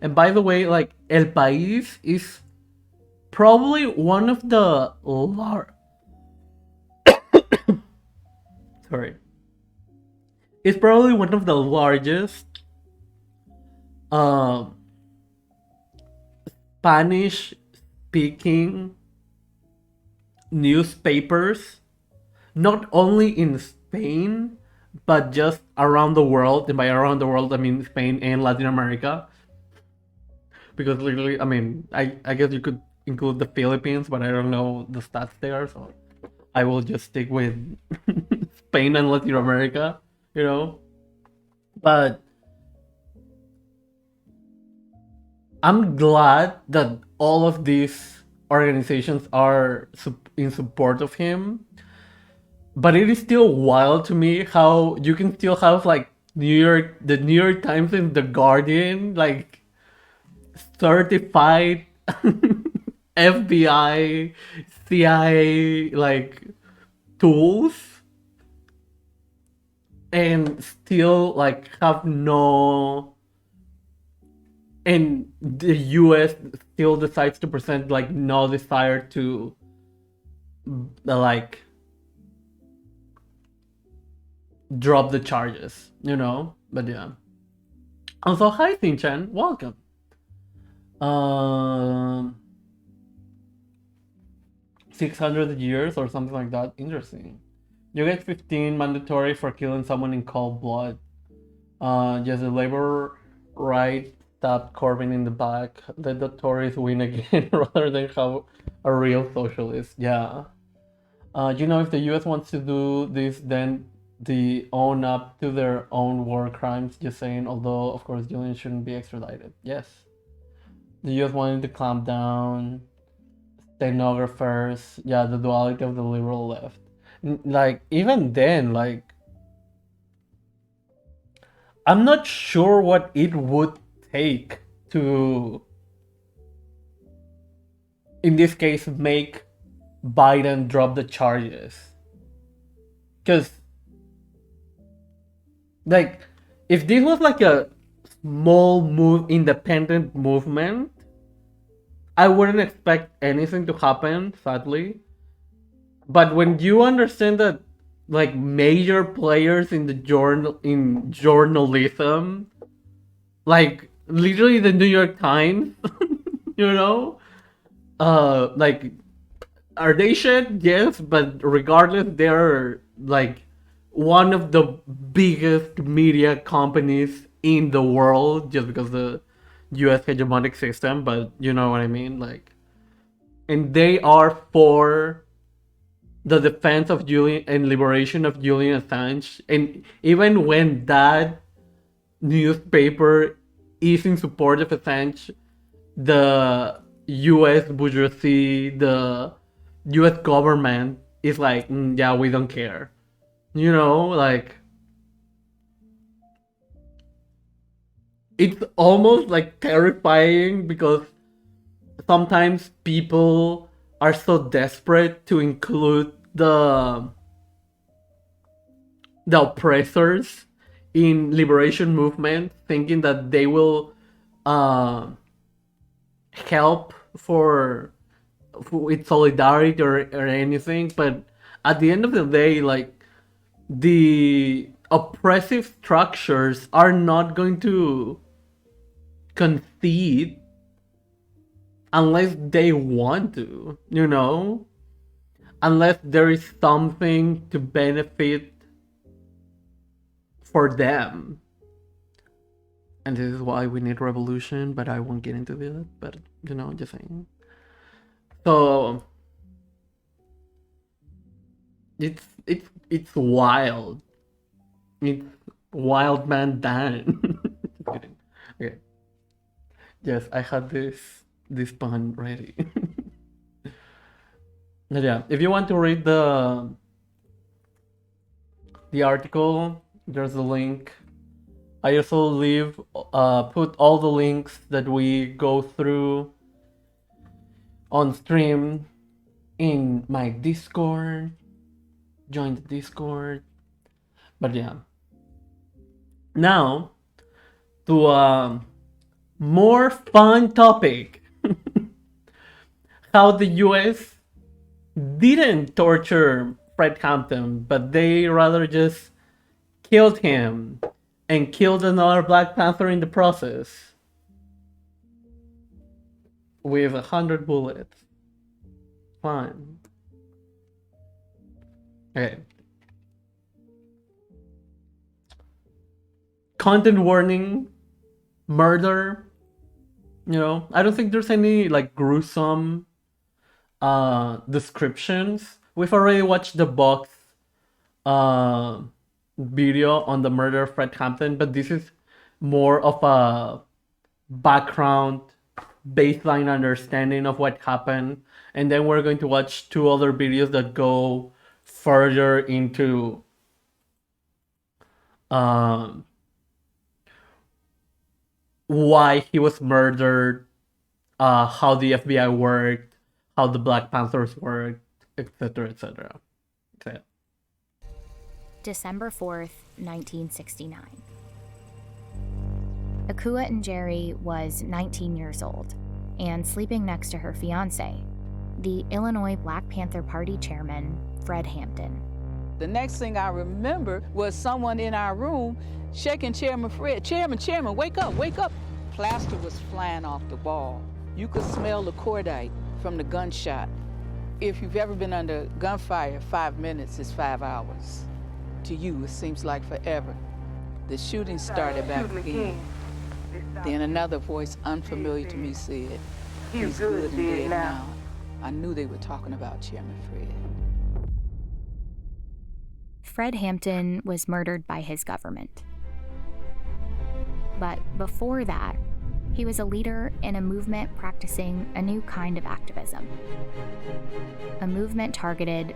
And by the way, like, El País is probably one of the sorry. It's probably one of the largest Spanish speaking newspapers, not only in Spain, but just around the world. And by around the world, I mean Spain and Latin America. Because literally, I mean, I guess you could include the Philippines, but I don't know the stats there, so I will just stick with Spain and Latin America, you know? But I'm glad that all of these organizations are in support of him. But it is still wild to me how you can still have like the New York Times and the Guardian like certified FBI, CIA like tools and still like have no, and the US still decides to present like no desire to like drop the charges, you know? But yeah. Also, hi Chan, welcome. Um 600 years or something like that. Interesting. You get 15 mandatory for killing someone in cold blood. Just the labor right stabbed Corbyn in the back. Let the Tories win again rather than have a real socialist. Yeah. You know, if the US wants to do this, then they own up to their own war crimes. Just saying, although, of course, Julian shouldn't be extradited. Yes. The US wanted to clamp down stenographers. Yeah, the duality of the liberal left. Like, even then, like, I'm not sure what it would take to, in this case, make Biden drop the charges. Because, like, if this was like a small independent movement, I wouldn't expect anything to happen, sadly. But when you understand that, like, major players in the journalism, like literally the New York Times, you know, like, are they shit? Yes, but regardless, they're like one of the biggest media companies in the world just because the US hegemonic system, but you know what I mean? Like, and they are for the defense of Julian and liberation of Julian Assange. And even when that newspaper is in support of Assange, the US bourgeoisie, the US government is like, yeah, we don't care. You know, like, it's almost like terrifying because sometimes people are so desperate to include the oppressors in liberation movement, thinking that they will uh, help with solidarity or anything. But at the end of the day, like, the oppressive structures are not going to concede unless they want to, you know? Unless there is something to benefit for them. And this is why we need revolution, but I won't get into that. But, you know, just saying. So it's wild. It's wild man Dan. Just kidding. Okay. Yes, I had this pun ready. But yeah, if you want to read the article, there's a link. I also put all the links that we go through on stream in my Discord. Join the Discord. But yeah. Now, to a more fun topic. How the US didn't torture Fred Hampton, but they rather just killed him and killed another Black Panther in the process with 100 bullets. Fine. Okay. Content warning, murder. You know, I don't think there's any like gruesome descriptions. We've already watched the box uh video on the murder of Fred Hampton, but this is more of a background, baseline understanding of what happened. And then we're going to watch two other videos that go further into why he was murdered, how the FBI worked, how the Black Panthers worked, etc., etc. So, December 4th, 1969. Akua Njeri was 19 years old and sleeping next to her fiance, the Illinois Black Panther Party chairman, Fred Hampton. The next thing I remember was someone in our room shaking Chairman Fred. Chairman, wake up, wake up. Plaster was flying off the wall. You could smell the cordite from the gunshot. If you've ever been under gunfire, 5 minutes is 5 hours. To you, it seems like forever. The shooting started back again. Then another voice unfamiliar to me said, "He's good and dead now." I knew they were talking about Chairman Fred. Fred Hampton was murdered by his government. But before that, he was a leader in a movement practicing a new kind of activism. A movement targeted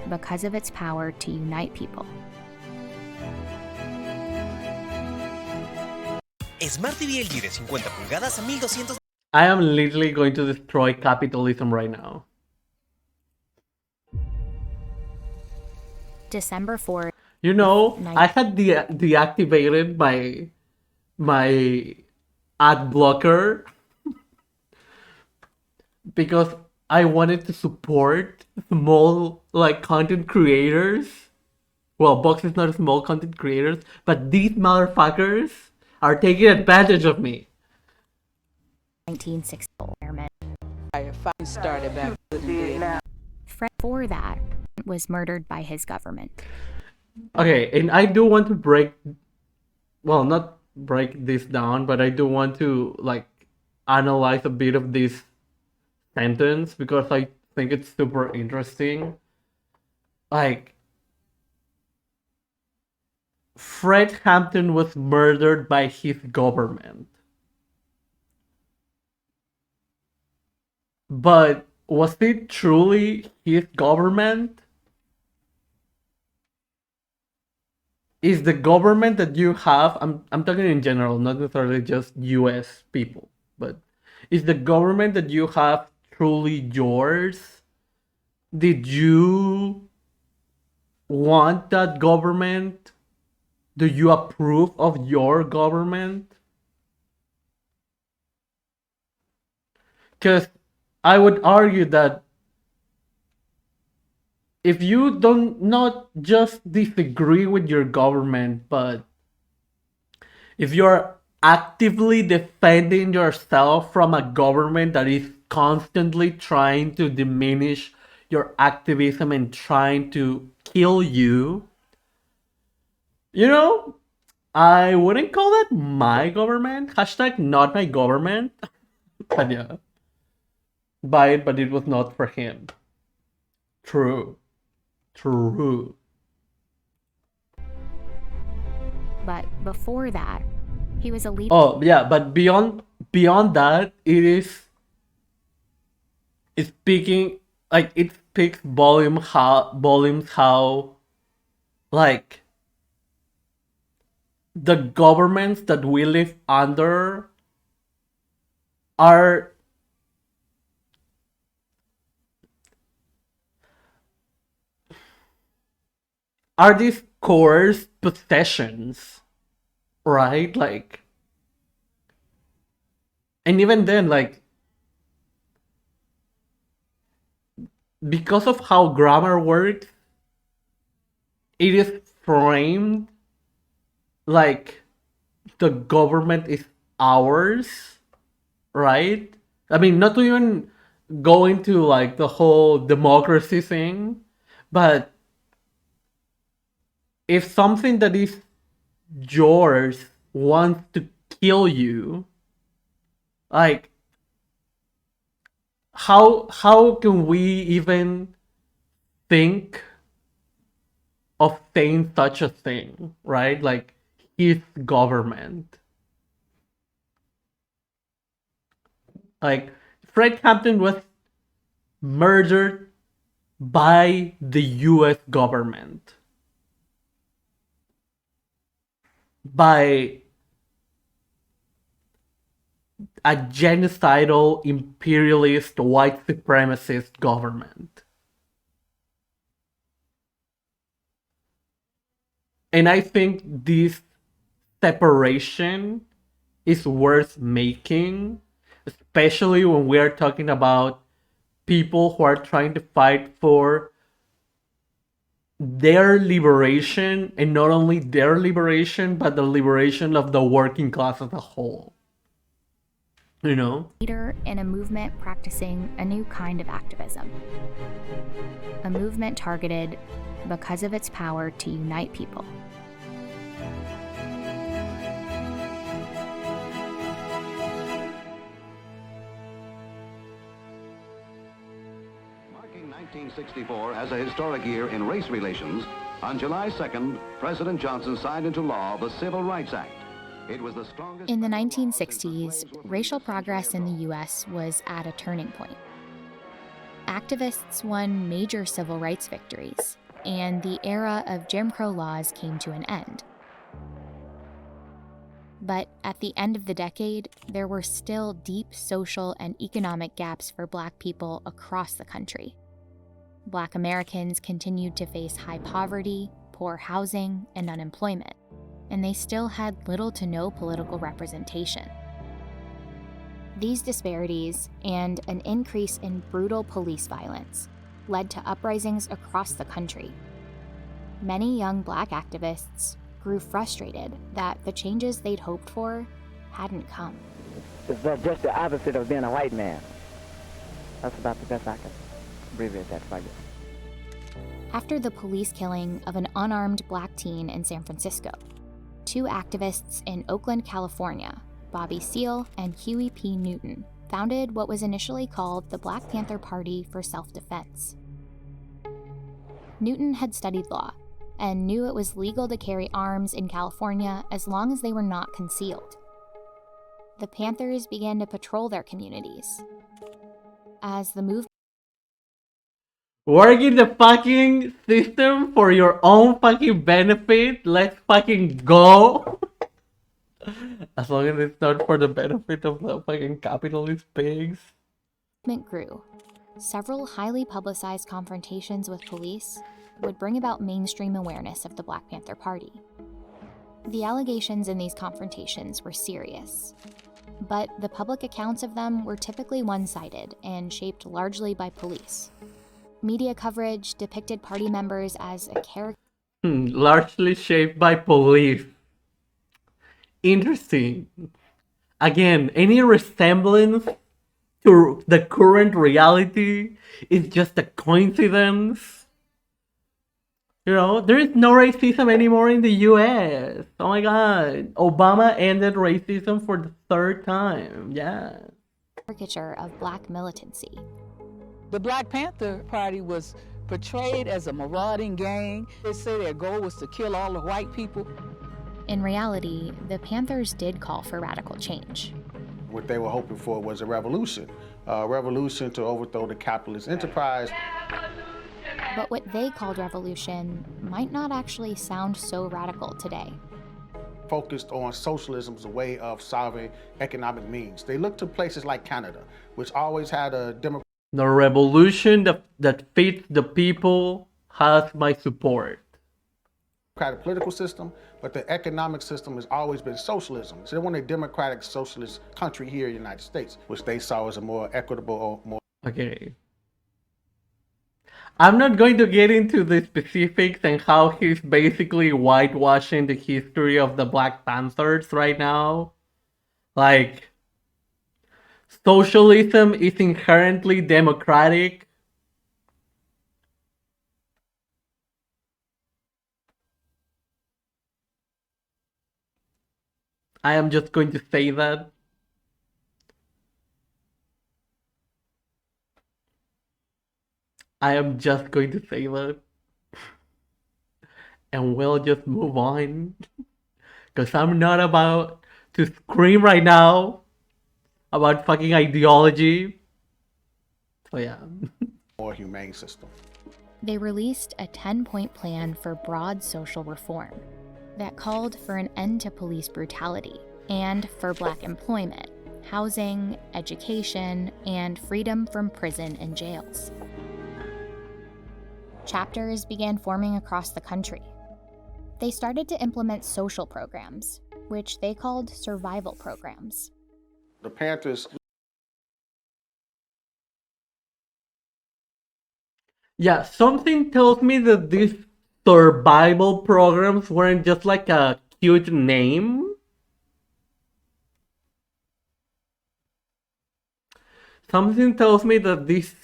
because of its power to unite people. Smart TV LG de 50 pulgadas a 1200. I am literally going to destroy capitalism right now. December 4th. You know, I had deactivated my ad blocker because I wanted to support small content creators. Well, Box is not a small content creators, but these motherfuckers are taking advantage of me. 1960 chairman. Fire started back good and dead now. Fred, for that, was murdered by his government. Okay, and I do want to not break this down, but I do want to analyze a bit of this sentence because I think it's super interesting. Fred Hampton was murdered by his government. But was it truly his government? Is the government that you have, I'm talking in general, not necessarily just US people, but is the government that you have truly yours? Did you want that government? Do you approve of your government? Because I would argue that if you don't not just disagree with your government, but if you're actively defending yourself from a government that is constantly trying to diminish your activism and trying to kill you, I wouldn't call that my government. Hashtag not my government. But yeah. Buy it, but it was not for him. True. But before that, he was a leader. Oh yeah, but beyond that, it's speaking it speaks volumes how the governments that we live under are these coerced possessions, right? And even then, because of how grammar works, it is framed like the government is ours, right? I mean, not to even go into the whole democracy thing, but if something that is yours wants to kill you, how can we even think of saying such a thing, right? His government. Fred Hampton was murdered by the US government. a genocidal, imperialist, white supremacist government. And I think this separation is worth making, especially when we are talking about people who are trying to fight for their liberation, and not only their liberation, but the liberation of the working class as a whole. You know? Leader in a movement practicing a new kind of activism. A movement targeted because of its power to unite people. Marking 1964 as a historic year in race relations, on July 2nd, President Johnson signed into law the Civil Rights Act. It was the strongest... In the 1960s, racial progress in the U.S. was at a turning point. Activists won major civil rights victories, and the era of Jim Crow laws came to an end. But at the end of the decade, there were still deep social and economic gaps for Black people across the country. Black Americans continued to face high poverty, poor housing, and unemployment, and they still had little to no political representation. These disparities and an increase in brutal police violence led to uprisings across the country. Many young Black activists grew frustrated that the changes they'd hoped for hadn't come. It's just the opposite of being a white man. That's about the best I can abbreviate that for you. After the police killing of an unarmed Black teen in San Francisco, two activists in Oakland, California, Bobby Seale and Huey P. Newton, founded what was initially called the Black Panther Party for Self-Defense. Newton had studied law and knew it was legal to carry arms in California as long as they were not concealed. The Panthers began to patrol their communities. As the movement Working the fucking system for your own fucking benefit, let's fucking go. As long as it's not for the benefit of the fucking capitalist pigs. grew, several highly publicized confrontations with police would bring about mainstream awareness of the Black Panther Party. The allegations in these confrontations were serious, but the public accounts of them were typically one-sided and shaped largely by police. Media coverage depicted party members as a character. Largely shaped by police. Interesting. Again, any resemblance to the current reality is just a coincidence. You know, there is no racism anymore in the US. Oh my god. Obama ended racism for the third time. Yeah. Caricature of Black militancy. The Black Panther Party was portrayed as a marauding gang. They say their goal was to kill all the white people. In reality, the Panthers did call for radical change. What they were hoping for was a revolution to overthrow the capitalist enterprise. But what they called revolution might not actually sound so radical today. Focused on socialism as a way of solving economic needs. They looked to places like Canada, which always had a democratic. The revolution that fits the people has my support. Political system, but the economic system has always been socialism. So they want a democratic socialist country here in the United States, which they saw as a more equitable or more... Okay. I'm not going to get into the specifics and how he's basically whitewashing the history of the Black Panthers right now. Like, socialism is inherently democratic. I am just going to say that. I am just going to say that. And we'll just move on. Because I'm not about to scream right now about fucking ideology. So yeah. More humane system. They released a 10-point plan for broad social reform that called for an end to police brutality and for Black employment, housing, education, and freedom from prison and jails. Chapters began forming across the country. They started to implement social programs, which they called survival programs. The Panthers. Yeah, something tells me that these survival programs weren't just like a cute name. Something tells me that these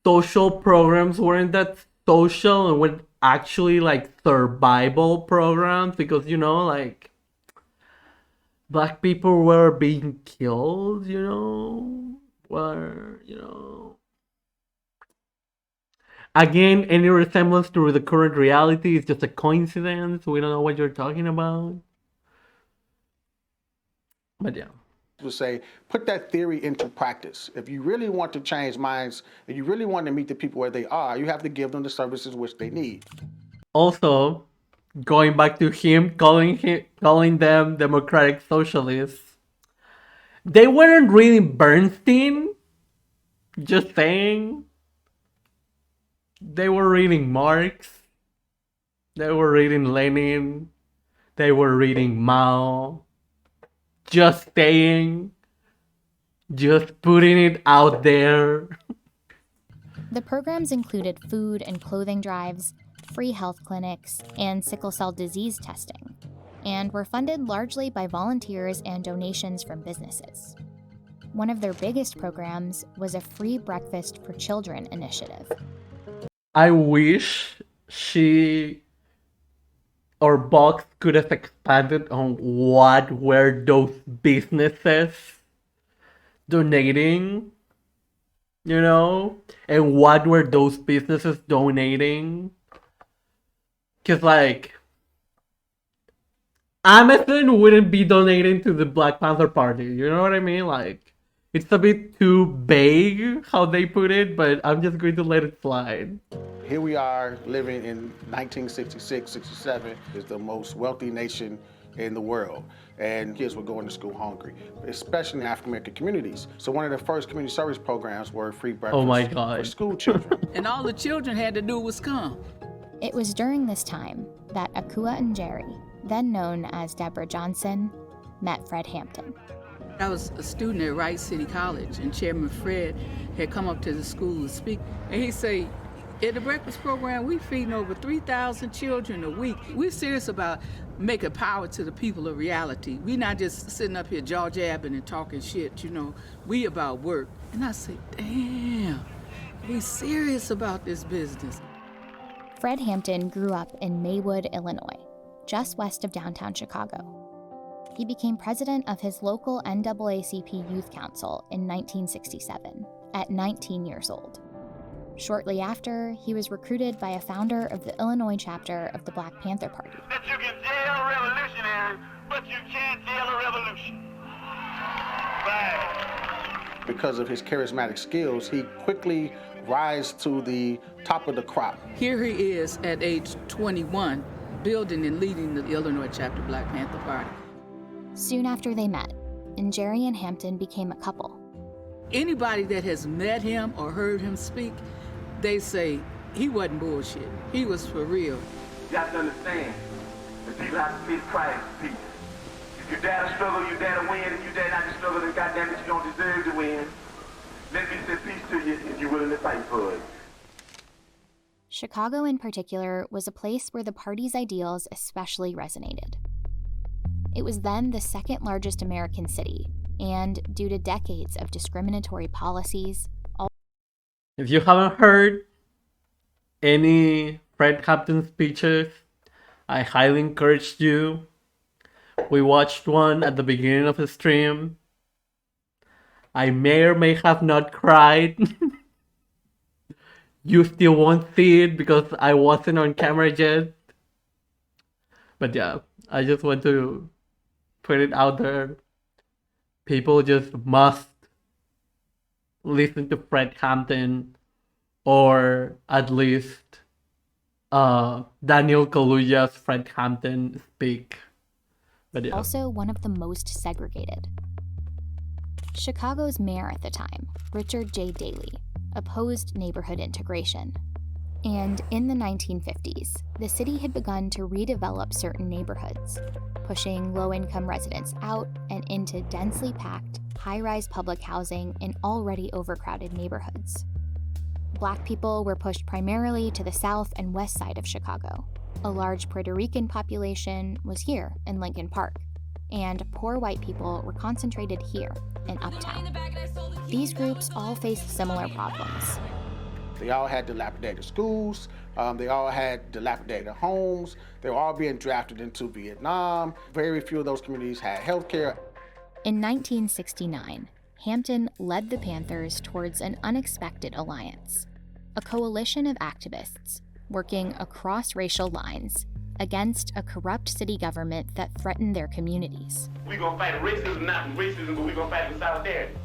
social programs weren't that social and were actually like survival programs because, like black people were being killed, Again, any resemblance to the current reality is just a coincidence. We don't know what you're talking about. But yeah. Would say, put that theory into practice. If you really want to change minds, if you really want to meet the people where they are, you have to give them the services which they need. Also, going back to him calling them democratic socialists, they weren't reading Bernstein. Just saying. They were reading Marx. They were reading Lenin. They were reading Mao. Just saying. Just putting it out there. The programs included food and clothing drives, free health clinics, and sickle cell disease testing, and were funded largely by volunteers and donations from businesses. One of their biggest programs was a free breakfast for children initiative. I wish she or Box could have expanded on what were those businesses donating, and what were those businesses donating. Because, like, Amazon wouldn't be donating to the Black Panther Party, you know what I mean? Like, it's a bit too vague how they put it, but I'm just going to let it slide. Here we are living in 1966, 67, is the most wealthy nation in the world. And kids were going to school hungry, especially in African-American communities. So one of the first community service programs were free breakfast for school children. And all the children had to do was come. It was during this time that Akua and Jerry, then known as Deborah Johnson, met Fred Hampton. I was a student at Wright City College, and Chairman Fred had come up to the school to speak. And he said, in the breakfast program, we feeding over 3,000 children a week. We're serious about making power to the people of reality. We're not just sitting up here jaw-jabbing and talking shit, We about work. And I said, damn, we serious about this business. Fred Hampton grew up in Maywood, Illinois, just west of downtown Chicago. He became president of his local NAACP Youth Council in 1967, at 19 years old. Shortly after, he was recruited by a founder of the Illinois chapter of the Black Panther Party. That you can jail a revolutionary, but you can't jail a revolution. Right. Because of his charismatic skills, he quickly rise to the top of the crop. Here he is at age 21, building and leading the Illinois chapter Black Panther Party. Soon after they met, and Jerry and Hampton became a couple. Anybody that has met him or heard him speak, they say he wasn't bullshit. He was for real. You have to understand, the people have to pay the price for peace. If you dare to struggle, you dare to win. If you dare not to struggle, then goddamn it, you don't deserve to win. Let me say peace to you if you're willing to fight for it. Chicago in particular was a place where the party's ideals especially resonated. It was then the second largest American city, and due to decades of discriminatory policies, if you haven't heard any Fred Hampton speeches, I highly encourage you. We watched one at the beginning of the stream. I may or may have not cried. You still won't see it because I wasn't on camera yet. But yeah, I just want to put it out there. People just must listen to Fred Hampton, or at least Daniel Kaluuya's Fred Hampton speak But yeah. Also one of the most segregated. Chicago's mayor at the time, Richard J. Daley, opposed neighborhood integration. And in the 1950s, the city had begun to redevelop certain neighborhoods, pushing low-income residents out and into densely packed, high-rise public housing in already overcrowded neighborhoods. Black people were pushed primarily to the south and west side of Chicago. A large Puerto Rican population was here in Lincoln Park, and poor white people were concentrated here in Uptown. These groups all faced similar problems. They all had dilapidated schools, they all had dilapidated homes, they were all being drafted into Vietnam. Very few of those communities had health care. In 1969, Hampton led the Panthers towards an unexpected alliance, a coalition of activists working across racial lines against a corrupt city government that threatened their communities. We're gonna fight racism, not racism, but we're gonna fight with solidarity.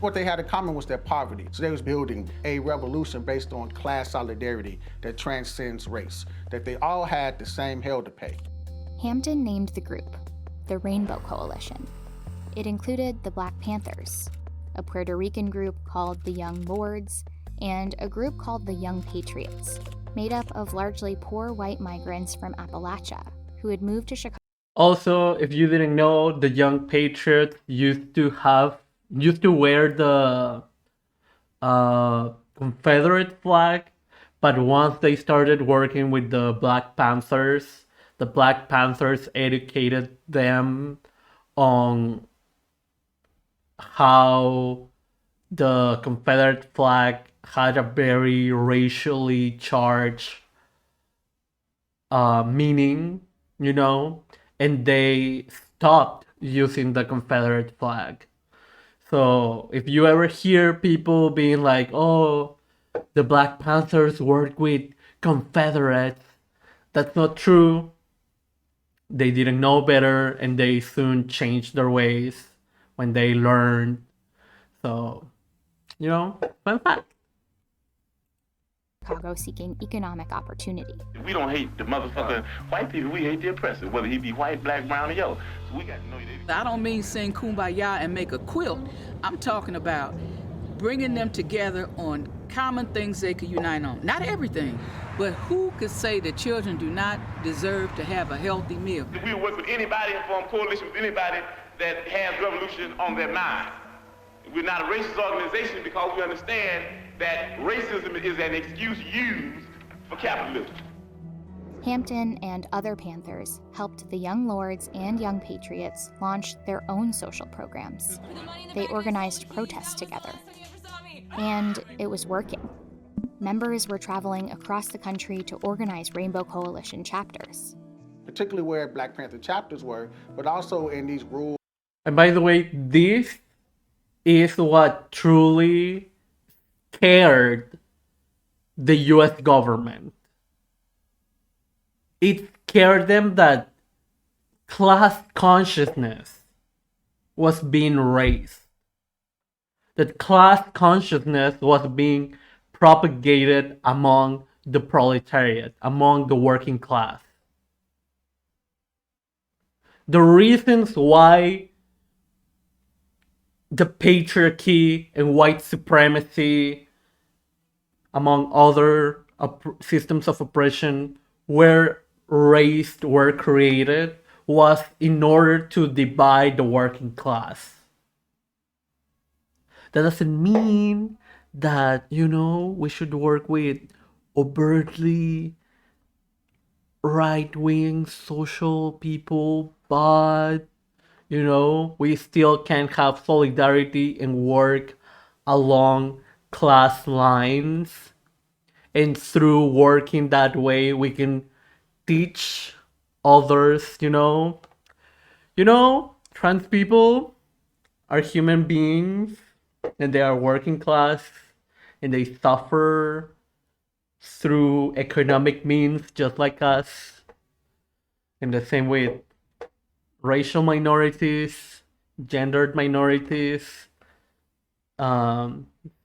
What they had in common was their poverty. So they was building a revolution based on class solidarity that transcends race, that they all had the same hell to pay. Hampton named the group the Rainbow Coalition. It included the Black Panthers, a Puerto Rican group called the Young Lords, and a group called the Young Patriots, made up of largely poor white migrants from Appalachia who had moved to Chicago. Also, if you didn't know, the Young Patriots used to wear the Confederate flag, but once they started working with the Black Panthers educated them on how the Confederate flag had a very racially charged meaning, and they stopped using the Confederate flag. So if you ever hear people being like, oh, the Black Panthers work with Confederates, that's not true. They didn't know better, and they soon changed their ways when they learned. So, fun fact. Chicago seeking economic opportunity. We don't hate the motherfucking white people, we hate the oppressor, whether he be white, black, brown, or yellow. So we got to know that. I don't mean sing Kumbaya and make a quilt. I'm talking about bringing them together on common things they could unite on. Not everything, but who could say that children do not deserve to have a healthy meal? We work with anybody and form coalition with anybody that has revolution on their mind. We're not a racist organization because we understand that racism is an excuse used for capitalism. Hampton and other Panthers helped the Young Lords and Young Patriots launch their own social programs. They organized protests together. And it was working. Members were traveling across the country to organize Rainbow Coalition chapters. Particularly where Black Panther chapters were, but also in these rural. And by the way, this is what truly scared the US government. It scared them that class consciousness was being raised. That class consciousness was being propagated among the proletariat, among the working class. The reasons why the patriarchy and white supremacy, among other systems of oppression, were created, was in order to divide the working class. That doesn't mean that, we should work with overtly right-wing social people, but we still can have solidarity and work along class lines. And through working that way, we can teach others, trans people are human beings and they are working class and they suffer through economic means just like us. In the same way, racial minorities, gendered minorities,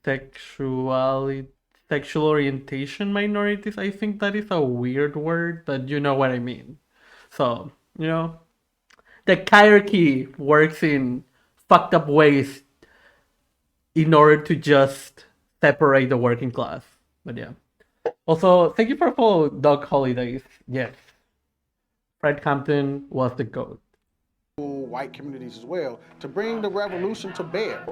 sexual orientation minorities. I think that is a weird word, but you know what I mean. So, the hierarchy works in fucked up ways in order to just separate the working class. But yeah. Also, thank you for follow Dog Holidays. Yes. Fred Hampton was the GOAT. White communities as well, to bring the revolution to bear.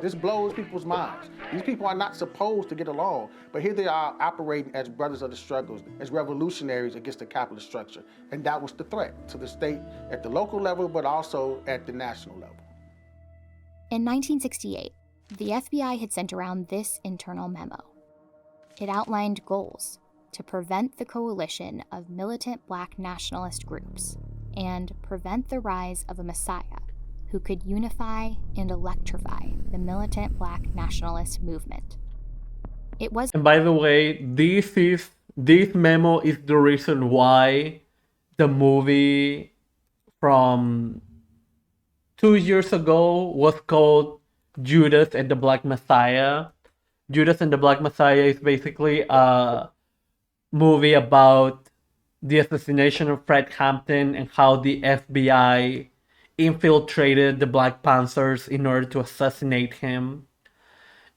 This blows people's minds. These people are not supposed to get along, but here they are operating as brothers of the struggles, as revolutionaries against the capitalist structure. And that was the threat to the state at the local level, but also at the national level. In 1968, the FBI had sent around this internal memo. It outlined goals to prevent the coalition of militant black nationalist groups and prevent the rise of a messiah who could unify and electrify the militant black nationalist movement. It was. And by the way, this memo is the reason why the movie from 2 years ago was called Judas and the Black Messiah. Judas and the Black Messiah is basically a movie about the assassination of Fred Hampton and how the FBI infiltrated the Black Panthers in order to assassinate him.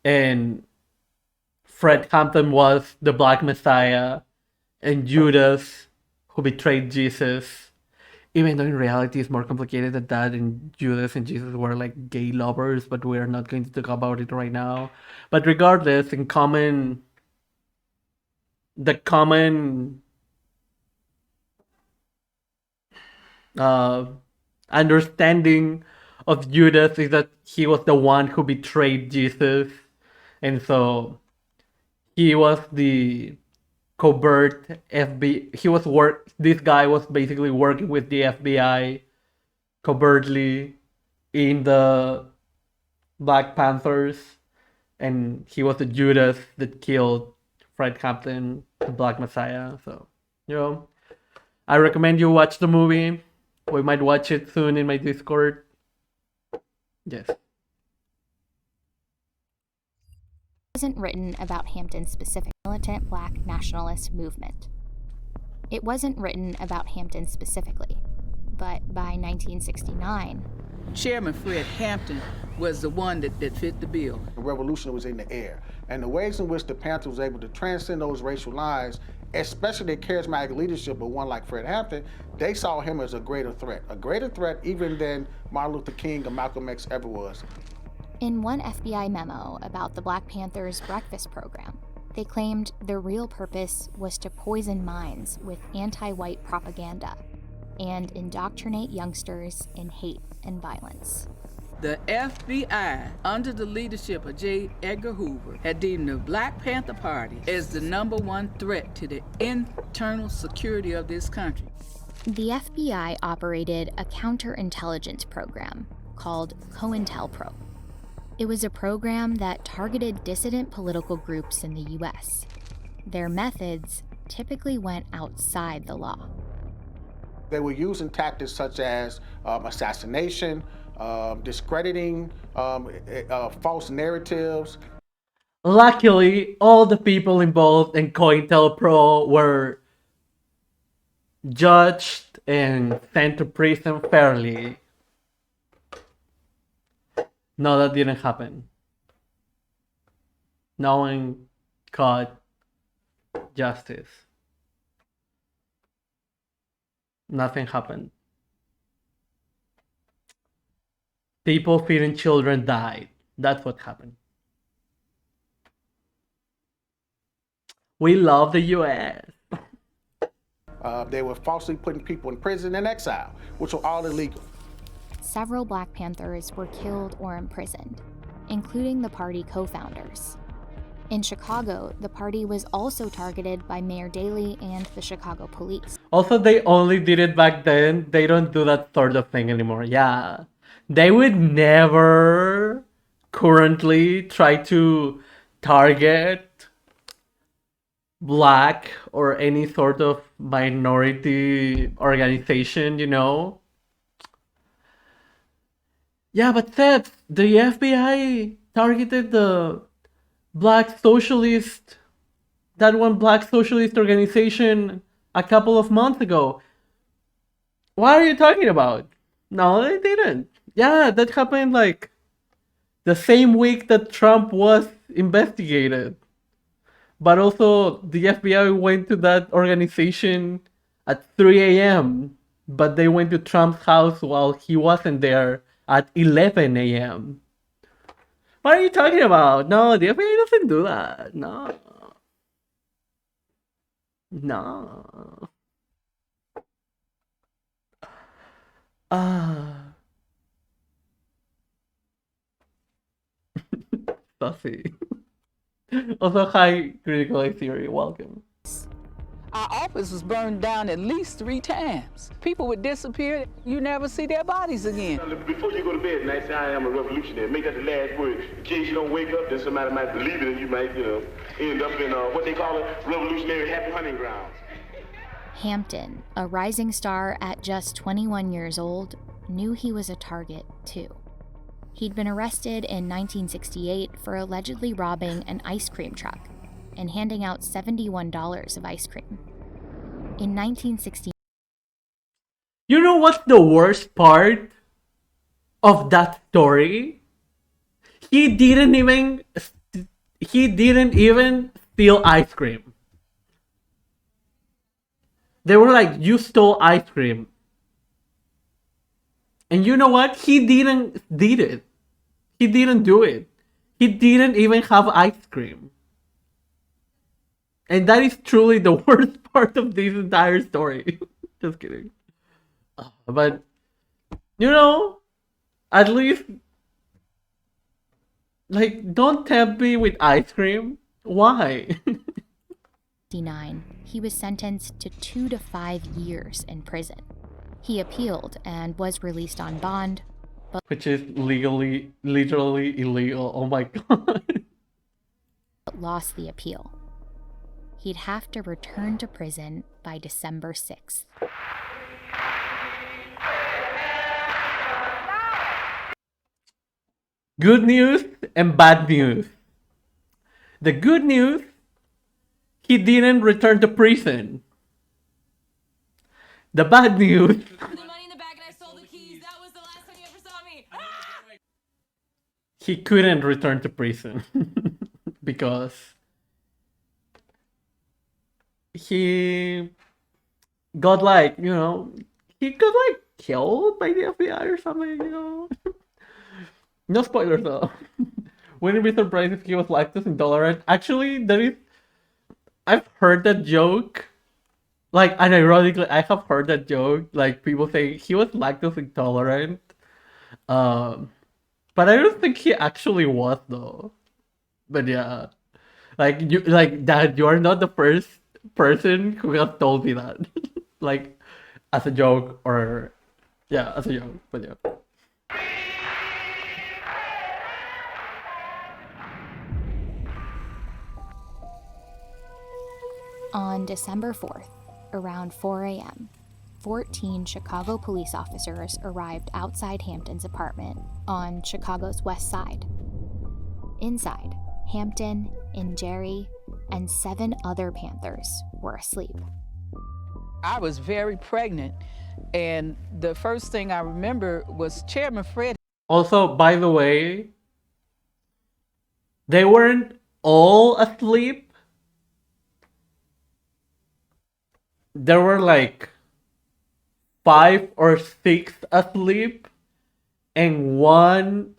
And Fred Hampton was the Black Messiah, and Judas, who betrayed Jesus, even though in reality it's more complicated than that, and Judas and Jesus were like gay lovers, but we're not going to talk about it right now. But regardless, the common understanding of Judas is that he was the one who betrayed Jesus, and so he was the covert FBI. This guy was basically working with the FBI covertly in the Black Panthers, and he was the Judas that killed Fred Hampton, the Black Messiah. So, I recommend you watch the movie. We might watch it soon in my Discord. Yes. Wasn't written about Hampton's specific militant black nationalist movement. It wasn't written about Hampton specifically, but by 1969, Chairman Fred Hampton was the one that fit the bill. The revolution was in the air, and the ways in which the Panthers was able to transcend those racial lines, especially their charismatic leadership of one like Fred Hampton, they saw him as a greater threat even than Martin Luther King or Malcolm X ever was. In one FBI memo about the Black Panthers' breakfast program, they claimed their real purpose was to poison minds with anti-white propaganda and indoctrinate youngsters in hate and violence. The FBI, under the leadership of J. Edgar Hoover, had deemed the Black Panther Party as the #1 threat to the internal security of this country. The FBI operated a counterintelligence program called COINTELPRO. It was a program that targeted dissident political groups in the US. Their methods typically went outside the law. They were using tactics such as assassination, discrediting, false narratives. Luckily, all the people involved in COINTELPRO were judged and sent to prison fairly. No, that didn't happen. No one got justice. Nothing happened. People feeding children died. That's what happened. We love the US. They were falsely putting people in prison and exile, which were all illegal. Several Black Panthers were killed or imprisoned, including the party co-founders. In Chicago, the party was also targeted by Mayor Daley and the Chicago police. Also, they only did it back then. They don't do that sort of thing anymore. Yeah. They would never currently try to target Black or any sort of minority organization, Yeah, but Seth, the FBI targeted the Black Socialist, that one Black Socialist organization a couple of months ago. What are you talking about? No, they didn't. Yeah, that happened like the same week that Trump was investigated. But also, the FBI went to that organization at 3 a.m. But they went to Trump's house while he wasn't there at 11 a.m. What are you talking about? No, the FBI doesn't do that. No. No. Ah. Stuffy. Also, hi, Critical A Theory. Welcome. Our office was burned down at least 3 times. People would disappear. You never see their bodies again. Before you go to bed tonight, say I am a revolutionary. Make that the last word. In case you don't wake up, then somebody might believe it and you might, end up in what they call a revolutionary happy hunting grounds. Hampton, a rising star at just 21 years old, knew he was a target too. He'd been arrested in 1968 for allegedly robbing an ice cream truck and handing out $71 of ice cream. In 1960, You know what's the worst part of that story? He didn't even steal ice cream. They were like, you stole ice cream. And you know what? He didn't do it. He didn't even have ice cream. And that is truly the worst part of this entire story. Just kidding. But, at least, like, don't tempt me with ice cream. Why? 1969, he was sentenced to 2 to 5 years in prison. He appealed and was released on bond, but Which is literally illegal. Oh my god. lost the appeal. He'd have to return to prison by December 6th. Good news and bad news. The good news, he didn't return to prison. The bad news, he couldn't return to prison because he got he got killed by the FBI or something, No spoilers though. Wouldn't be surprised if he was lactose intolerant. Actually, I've heard that joke. And ironically, I have heard that joke. Like, people say he was lactose intolerant. But I don't think he actually was though. But yeah. Dad, you are not the first person who has told me that. As a joke or as a joke. But yeah. On December 4th, around 4 a.m., 14 Chicago police officers arrived outside Hampton's apartment on Chicago's west side. Inside, Hampton and Jerry and 7 other Panthers were asleep. I was very pregnant, and the first thing I remember was Chairman Fred. Also, by the way, they weren't all asleep. There were 5 or 6 asleep, and 1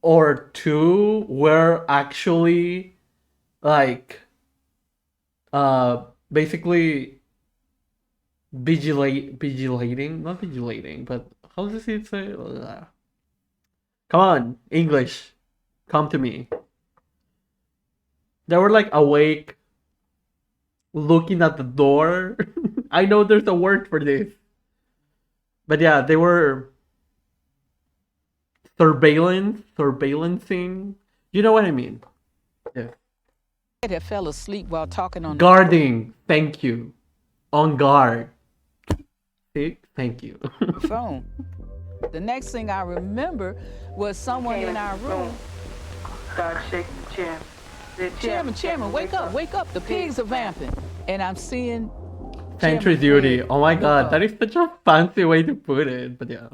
or 2 were actually basically vigilating, not vigilating, but how does it say? Come on, English, come to me. They were awake, looking at the door. I know there's a word for this. But yeah, they were surveillancing. You know what I mean? Yeah. That fell asleep while talking on Guarding. Thank you. On guard. See? Thank you. the phone. The next thing I remember was someone in our room. Start shaking the chair. Chairman, wake up, the pigs are vamping. And I'm seeing Sentry Chairman duty. Fred, Oh my look god, up. that is such a fancy way to put it. But yeah.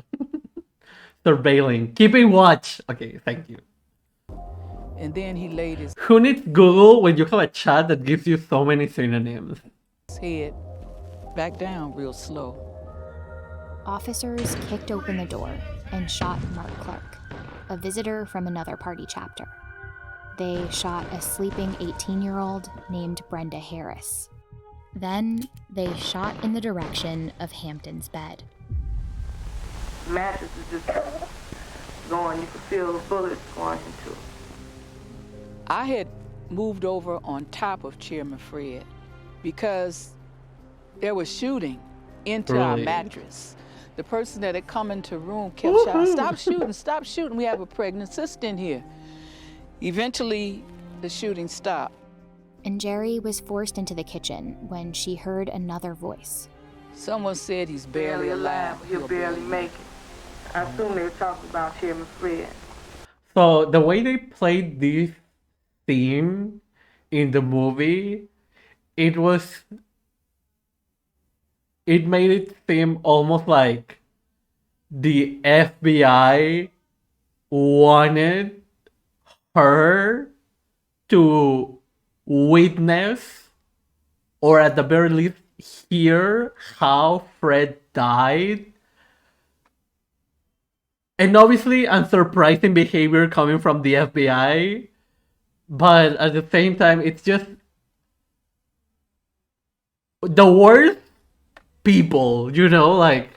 Surveilling. Keeping watch. Okay, thank you. And then he laid his Who needs Google when you have a chat that gives you so many synonyms? head back down real slow. Officers kicked open the door and shot Mark Clark, a visitor from another party chapter. They shot a sleeping 18-year-old named Brenda Harris. Then they shot in the direction of Hampton's bed. Mattress is just going, you can feel the bullets going into it. I had moved over on top of Chairman Fred because there was shooting into our Really? mattress. The person that had come into the room kept shouting, stop shooting, we have a pregnant sister in here. Eventually, the shooting stopped. And Jerry was forced into the kitchen when she heard another voice. Someone said he's barely alive. He'll barely make it. I assume they were talking about Chairman Fred. So the way they played this theme in the movie, it made it seem almost like the FBI wanted her to witness, or at the very least hear, how Fred died. And obviously unsurprising behavior coming from the FBI, but at the same time it's just the worst people, you know, like,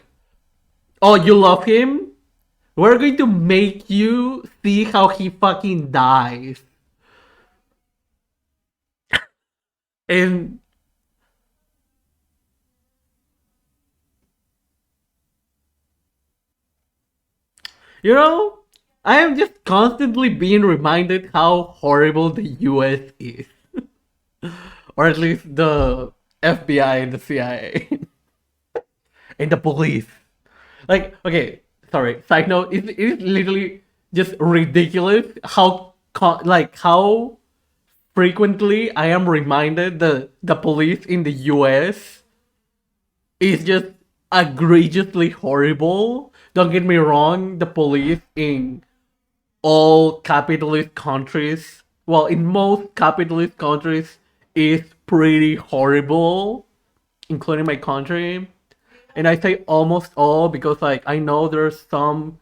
oh, you love him? We're going to make you see how he fucking dies. And you know, I am just constantly being reminded how horrible the US is. Or at least the FBI and the CIA. And the police. Like, okay, sorry, side note, it is literally just ridiculous how how frequently I am reminded the police in the US is just egregiously horrible. Don't get me wrong, the police in all capitalist countries, well, in most capitalist countries, is pretty horrible, including my country. And I say almost all because, like, I know there's some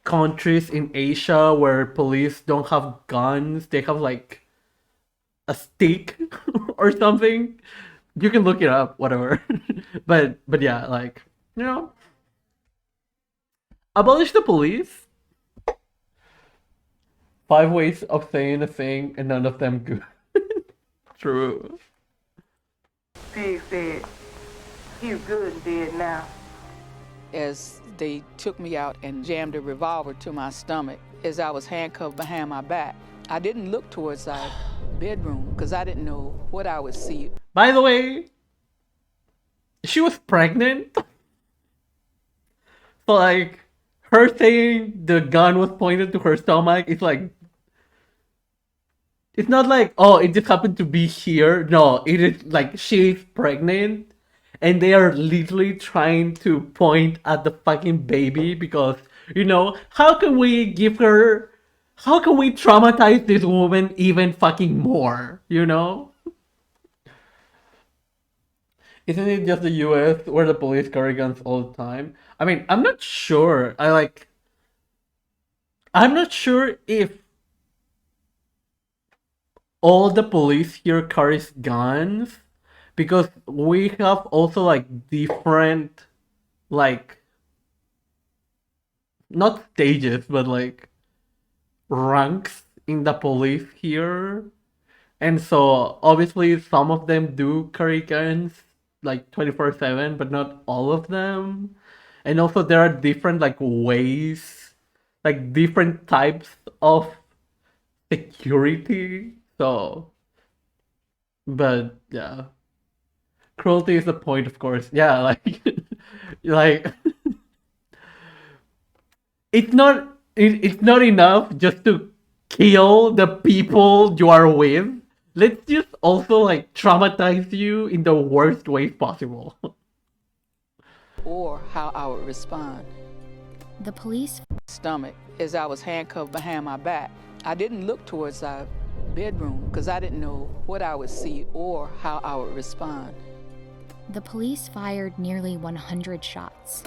countries in Asia where police don't have guns, they have, like, a stick or something. You can look it up, whatever. but yeah, like, you know, abolish the police. 5 ways of saying a thing and none of them good. True. Pig said, he's good and dead now. As they took me out and jammed a revolver to my stomach as I was handcuffed behind my back, I didn't look towards our bedroom because I didn't know what I would see. By the way, she was pregnant. So, like, her saying the gun was pointed to her stomach, it's like, it's not like, oh, it just happened to be here. No, it is like she's pregnant and they are literally trying to point at the fucking baby because, you know, how can we traumatize this woman even fucking more, you know? Isn't it just the US where the police carry guns all the time? I mean, I'm not sure. I'm not sure if all the police here carries guns, because we have also, like, different, like, not stages, but, like, ranks in the police here. And so obviously some of them do carry guns like 24/7, but not all of them. And also there are different, like, ways, like, different types of security. So, but yeah, cruelty is the point, of course. Yeah, like, like, it's not enough just to kill the people you are with. let's just also like traumatize you in the worst way possible. Or how I would respond. The police Stomach as I was handcuffed behind my back. I didn't look towards our bedroom because I didn't know what I would see or how I would respond. The police fired nearly 100 shots.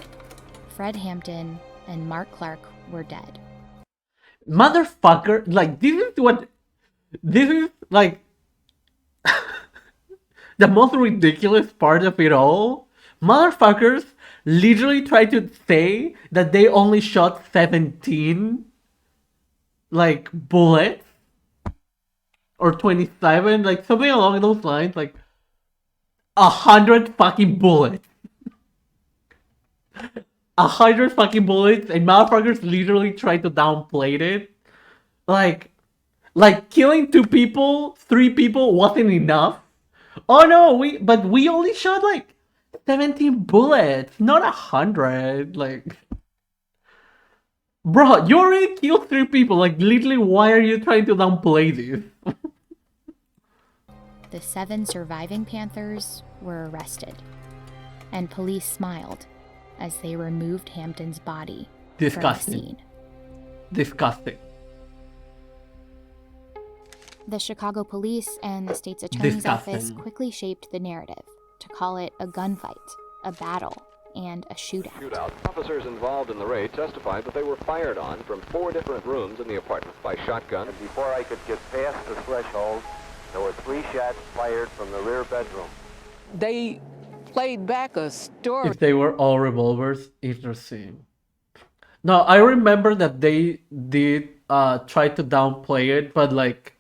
Fred Hampton and Mark Clark were dead. Motherfucker, like this is like the most ridiculous part of it all. Motherfuckers literally try to say that they only shot 17 like bullets or 27, like something along those lines, like 100 fucking bullets. 100 fucking bullets, and motherfuckers literally try to downplay it. Like killing 2 people, 3 people wasn't enough. Oh no, we only shot like 17 bullets, not 100. Like, bro, you already killed 3 people. Like, literally, why are you trying to downplay this? The 7 surviving Panthers were arrested, and police smiled as they removed Hampton's body Disgusting. from the scene. Disgusting. The Chicago police and the state's attorney's office Disgusting. quickly shaped the narrative to call it a gunfight, a battle, and a shootout. Officers involved in the raid testified that they were fired on from 4 different rooms in the apartment by shotgun. Before I could get past the threshold, there were 3 shots fired from the rear bedroom. They played back a story. If they were all revolvers, interesting. No, I remember that they did try to downplay it, but like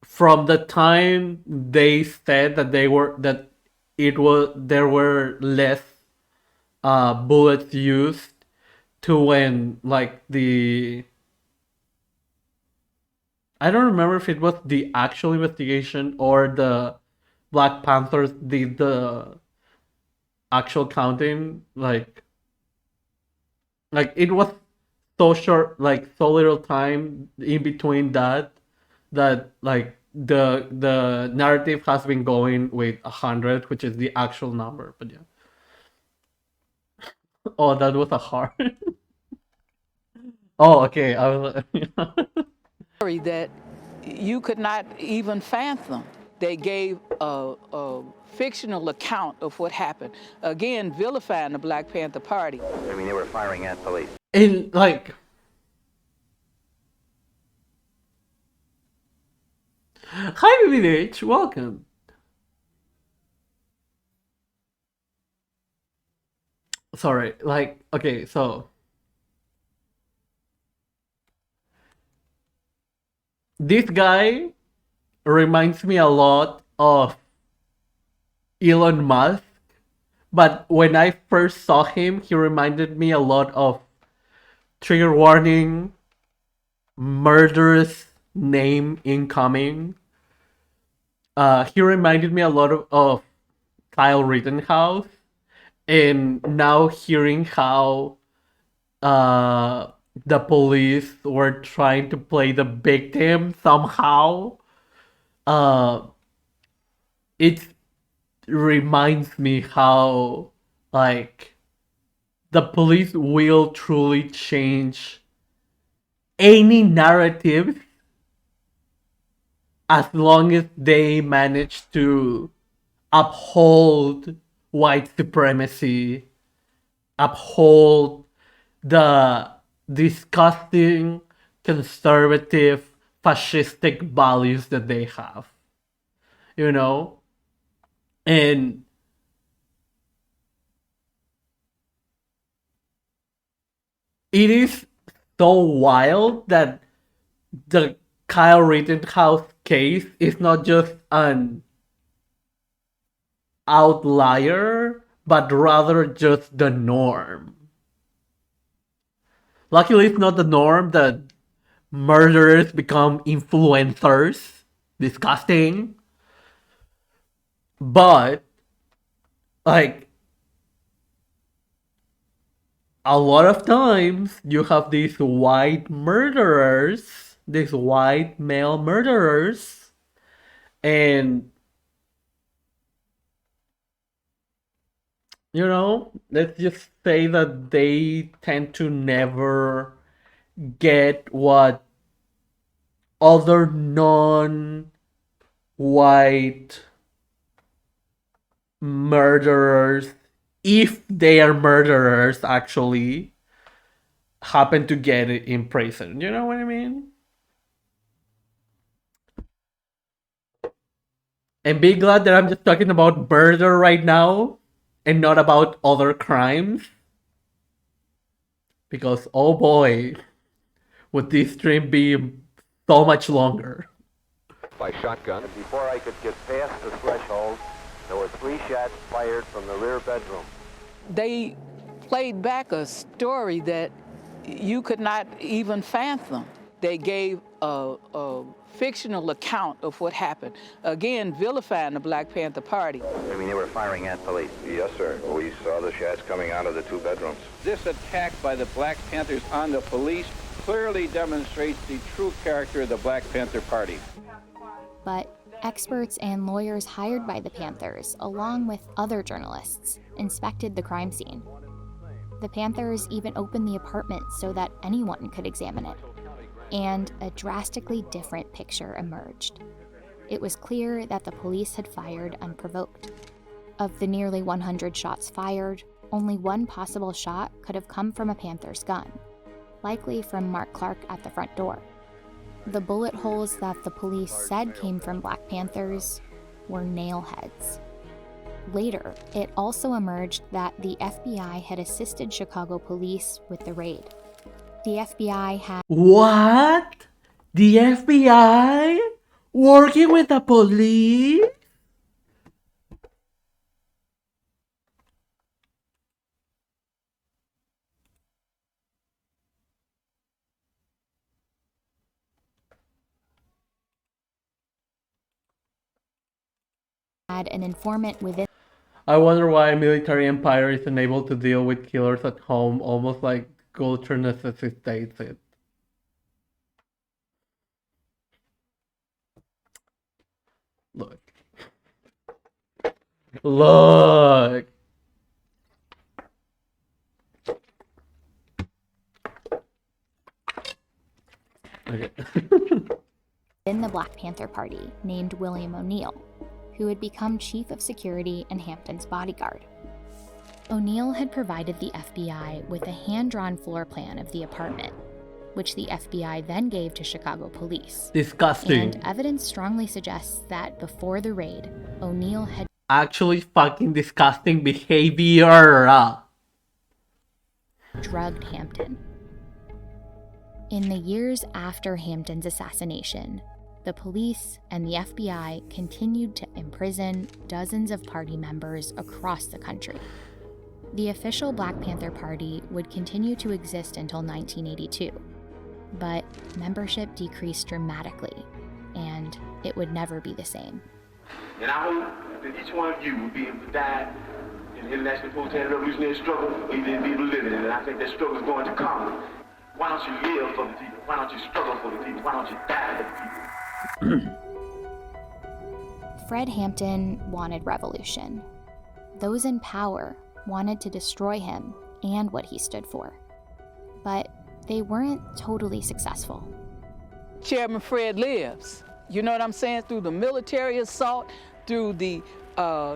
from the time they said that there were less bullets used to when like I don't remember if it was the actual investigation or the Black Panthers did the actual counting. Like it was so short, like so little time in between that like the narrative has been going with 100, which is the actual number. But yeah. Oh, that was a heart. Oh, okay. I was that you could not even fathom. They gave a fictional account of what happened. Again, vilifying the Black Panther Party. I mean, they were firing at police. in like. Hi, BBH. Welcome. Sorry, like, okay, so this guy reminds me a lot of Elon Musk, but when I first saw him, he reminded me a lot of trigger warning, murderous name incoming. He reminded me a lot of Kyle Rittenhouse. And now hearing how the police were trying to play the victim somehow, it reminds me how like the police will truly change any narrative as long as they manage to uphold white supremacy, uphold the disgusting, conservative, fascistic values that they have. You know? And it is so wild that the Kyle Rittenhouse case is not just an outlier, but rather just the norm. Luckily, it's not the norm that murderers become influencers. Disgusting. But, like, a lot of times you have these white murderers, these white male murderers And, you know, let's just say that they tend to never get what other non-white murderers, if they are murderers actually, happen to get it in prison. You know what I mean? And be glad that I'm just talking about murder right now and not about other crimes. Because, oh boy, would this stream be so much longer. By shotgun. Before I could get past the threshold, there were 3 shots fired from the rear bedroom. They played back a story that you could not even fathom. They gave a fictional account of what happened. Again, vilifying the Black Panther Party. I mean, they were firing at police. Yes, sir. We saw the shots coming out of the 2 bedrooms. This attack by the Black Panthers on the police clearly demonstrates the true character of the Black Panther Party. But experts and lawyers hired by the Panthers, along with other journalists, inspected the crime scene. The Panthers even opened the apartment so that anyone could examine it. And a drastically different picture emerged. It was clear that the police had fired unprovoked. Of the nearly 100 shots fired, only one possible shot could have come from a Panther's gun, likely from Mark Clark at the front door. The bullet holes that the police said came from Black Panthers were nail heads. Later, it also emerged that the FBI had assisted Chicago police with the raid. The FBI had... What? The FBI? Working with the police? had an informant within... I wonder why a military empire is unable to deal with killers at home, almost like culture necessitates it. Look. Look! Okay. in the Black Panther Party named William O'Neill, who had become chief of security and Hampton's bodyguard. O'Neill had provided the FBI with a hand-drawn floor plan of the apartment, which the FBI then gave to Chicago police. Disgusting. And evidence strongly suggests that before the raid, O'Neill had actually fucking disgusting behavior. Drugged Hampton. In the years after Hampton's assassination, the police and the FBI continued to imprison dozens of party members across the country. The official Black Panther Party would continue to exist until 1982, but membership decreased dramatically, and it would never be the same. And I hope that each one of you will be able to die in the international proletarian revolutionary struggle, or even be able to live in it. And I think that struggle is going to come. Why don't you live for the people? Why don't you struggle for the people? Why don't you die for the people? Fred Hampton wanted revolution. Those in power wanted to destroy him and what he stood for. But they weren't totally successful. Chairman Fred lives. You know what I'm saying? Through the military assault, through the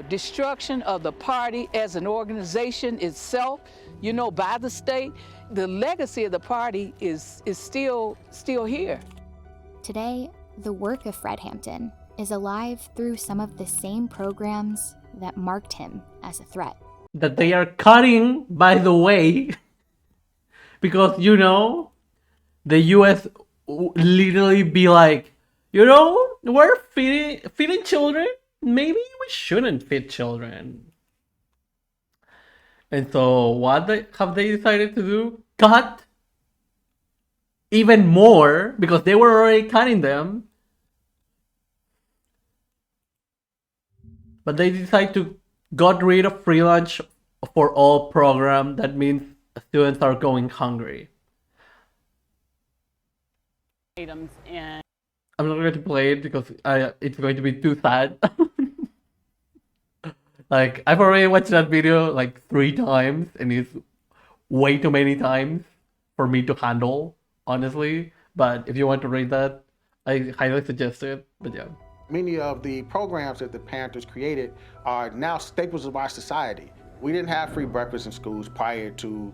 destruction of the party as an organization itself, you know, by the state, the legacy of the party is still here. Today, the work of Fred Hampton is alive through some of the same programs that marked him as a threat. That they are cutting, by the way, because, you know, the US literally be like, you know, we're feeding children. Maybe we shouldn't feed children. And so what have they decided to do? Cut even more, because they were already cutting them. But they decide to got rid of free lunch for all program. That means students are going hungry. Items in I'm not going to play it because it's going to be too sad. Like, I've already watched that video like 3 times, and it's way too many times for me to handle, honestly. But if you want to read that, I highly suggest it. But yeah. Many of the programs that the Panthers created are now staples of our society. We didn't have free breakfast in schools prior to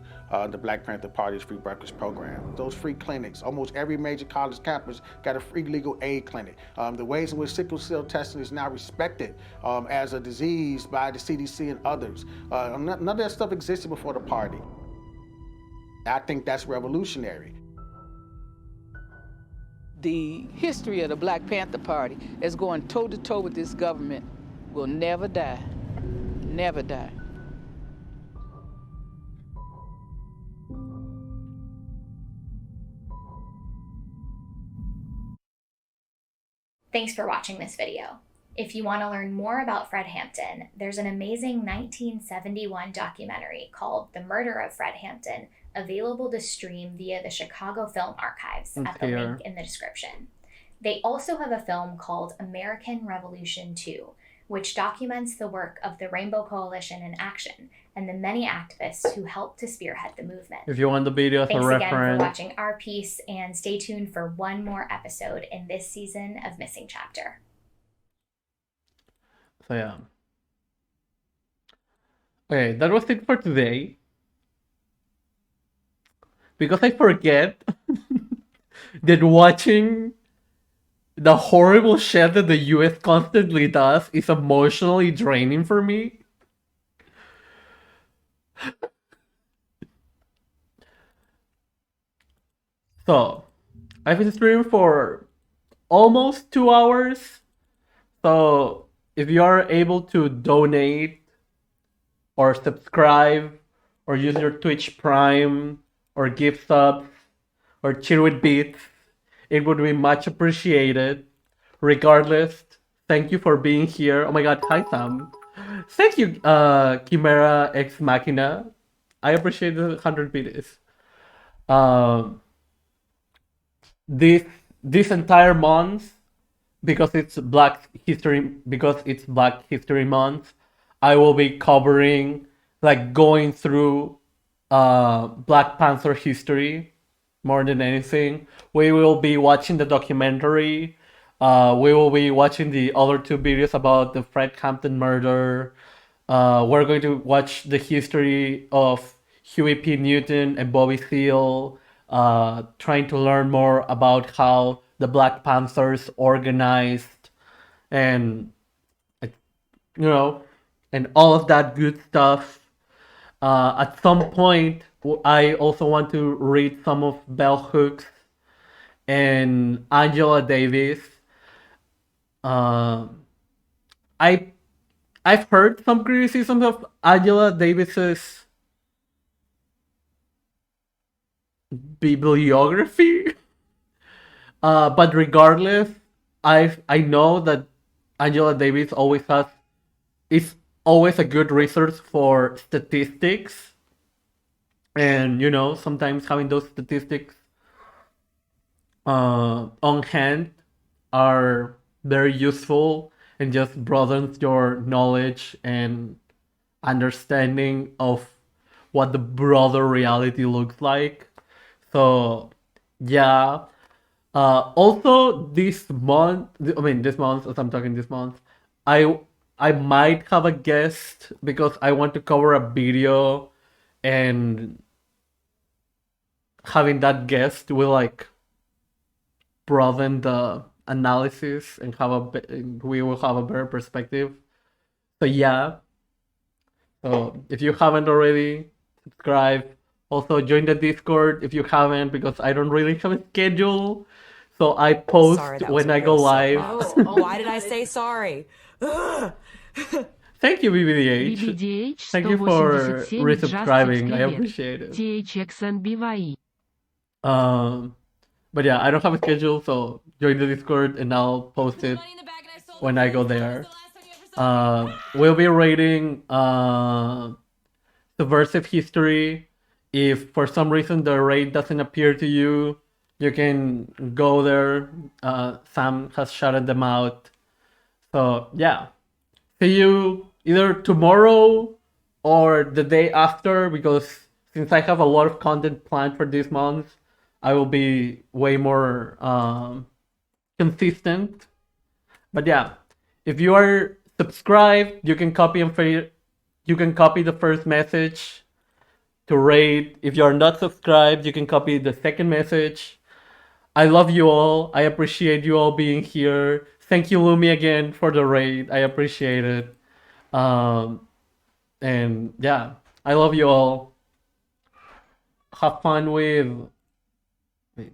the Black Panther Party's free breakfast program. Those free clinics, almost every major college campus got a free legal aid clinic. The ways in which sickle cell testing is now respected as a disease by the CDC and others. None of that stuff existed before the party. I think that's revolutionary. The history of the Black Panther Party is going toe-to-toe with this government will never die, never die. Thanks for watching this video. If you want to learn more about Fred Hampton, there's an amazing 1971 documentary called The Murder of Fred Hampton, available to stream via the Chicago Film Archives at the link in the description. They also have a film called American Revolution 2, which documents the work of the Rainbow Coalition in action and the many activists who helped to spearhead the movement. If you want the video as a reference. Thanks again for watching our piece, and stay tuned for one more episode in this season of Missing Chapter. So yeah. Okay, that was it for today. Because I forget that watching the horrible shit that the US constantly does is emotionally draining for me. So, I've been streaming for almost 2 hours. So, if you are able to donate or subscribe or use your Twitch Prime or give subs or chill with beats, it would be much appreciated. Regardless, thank you for being here. Oh my god, hi Sam. Thank you, Chimera Ex Machina. I appreciate the 100 bits. This entire month, because it's Black History Month, I will be covering, like, going through Black Panther history more than anything. We will be watching the documentary. We will be watching the other 2 videos about the Fred Hampton murder. We're going to watch the history of Huey P. Newton and Bobby Seale, trying to learn more about how the Black Panthers organized, and and all of that good stuff. At some point, I also want to read some of Bell Hooks and Angela Davis. I've heard some criticisms of Angela Davis's bibliography, but regardless, I know that Angela Davis is always a good resource for statistics, and sometimes having those statistics on hand are very useful and just broadens your knowledge and understanding of what the broader reality looks like. So yeah. Also this month, as I'm talking this month, I might have a guest because I want to cover a video, and having that guest will broaden the analysis and we will have a better perspective. So yeah. So if you haven't already, subscribe. Also join the Discord if you haven't, because I don't really have a schedule. So I post when I go live. Why did I say sorry? Thank you, BBDH. Thank you for resubscribing. I appreciate it. But yeah, I don't have a schedule, so join the Discord and I'll post it when I go there. We'll be rating Subversive History. If for some reason the raid doesn't appear to you, You can go there. Sam has shouted them out. So yeah, see you either tomorrow or the day after, because since I have a lot of content planned for this month, I will be way more consistent. But yeah, if you are subscribed, you can copy the first message to raid. If you are not subscribed, you can copy the second message. I love you all. I appreciate you all being here. Thank you, Lumi, again for the raid. I appreciate it. And yeah, I love you all. Have fun with. Wait.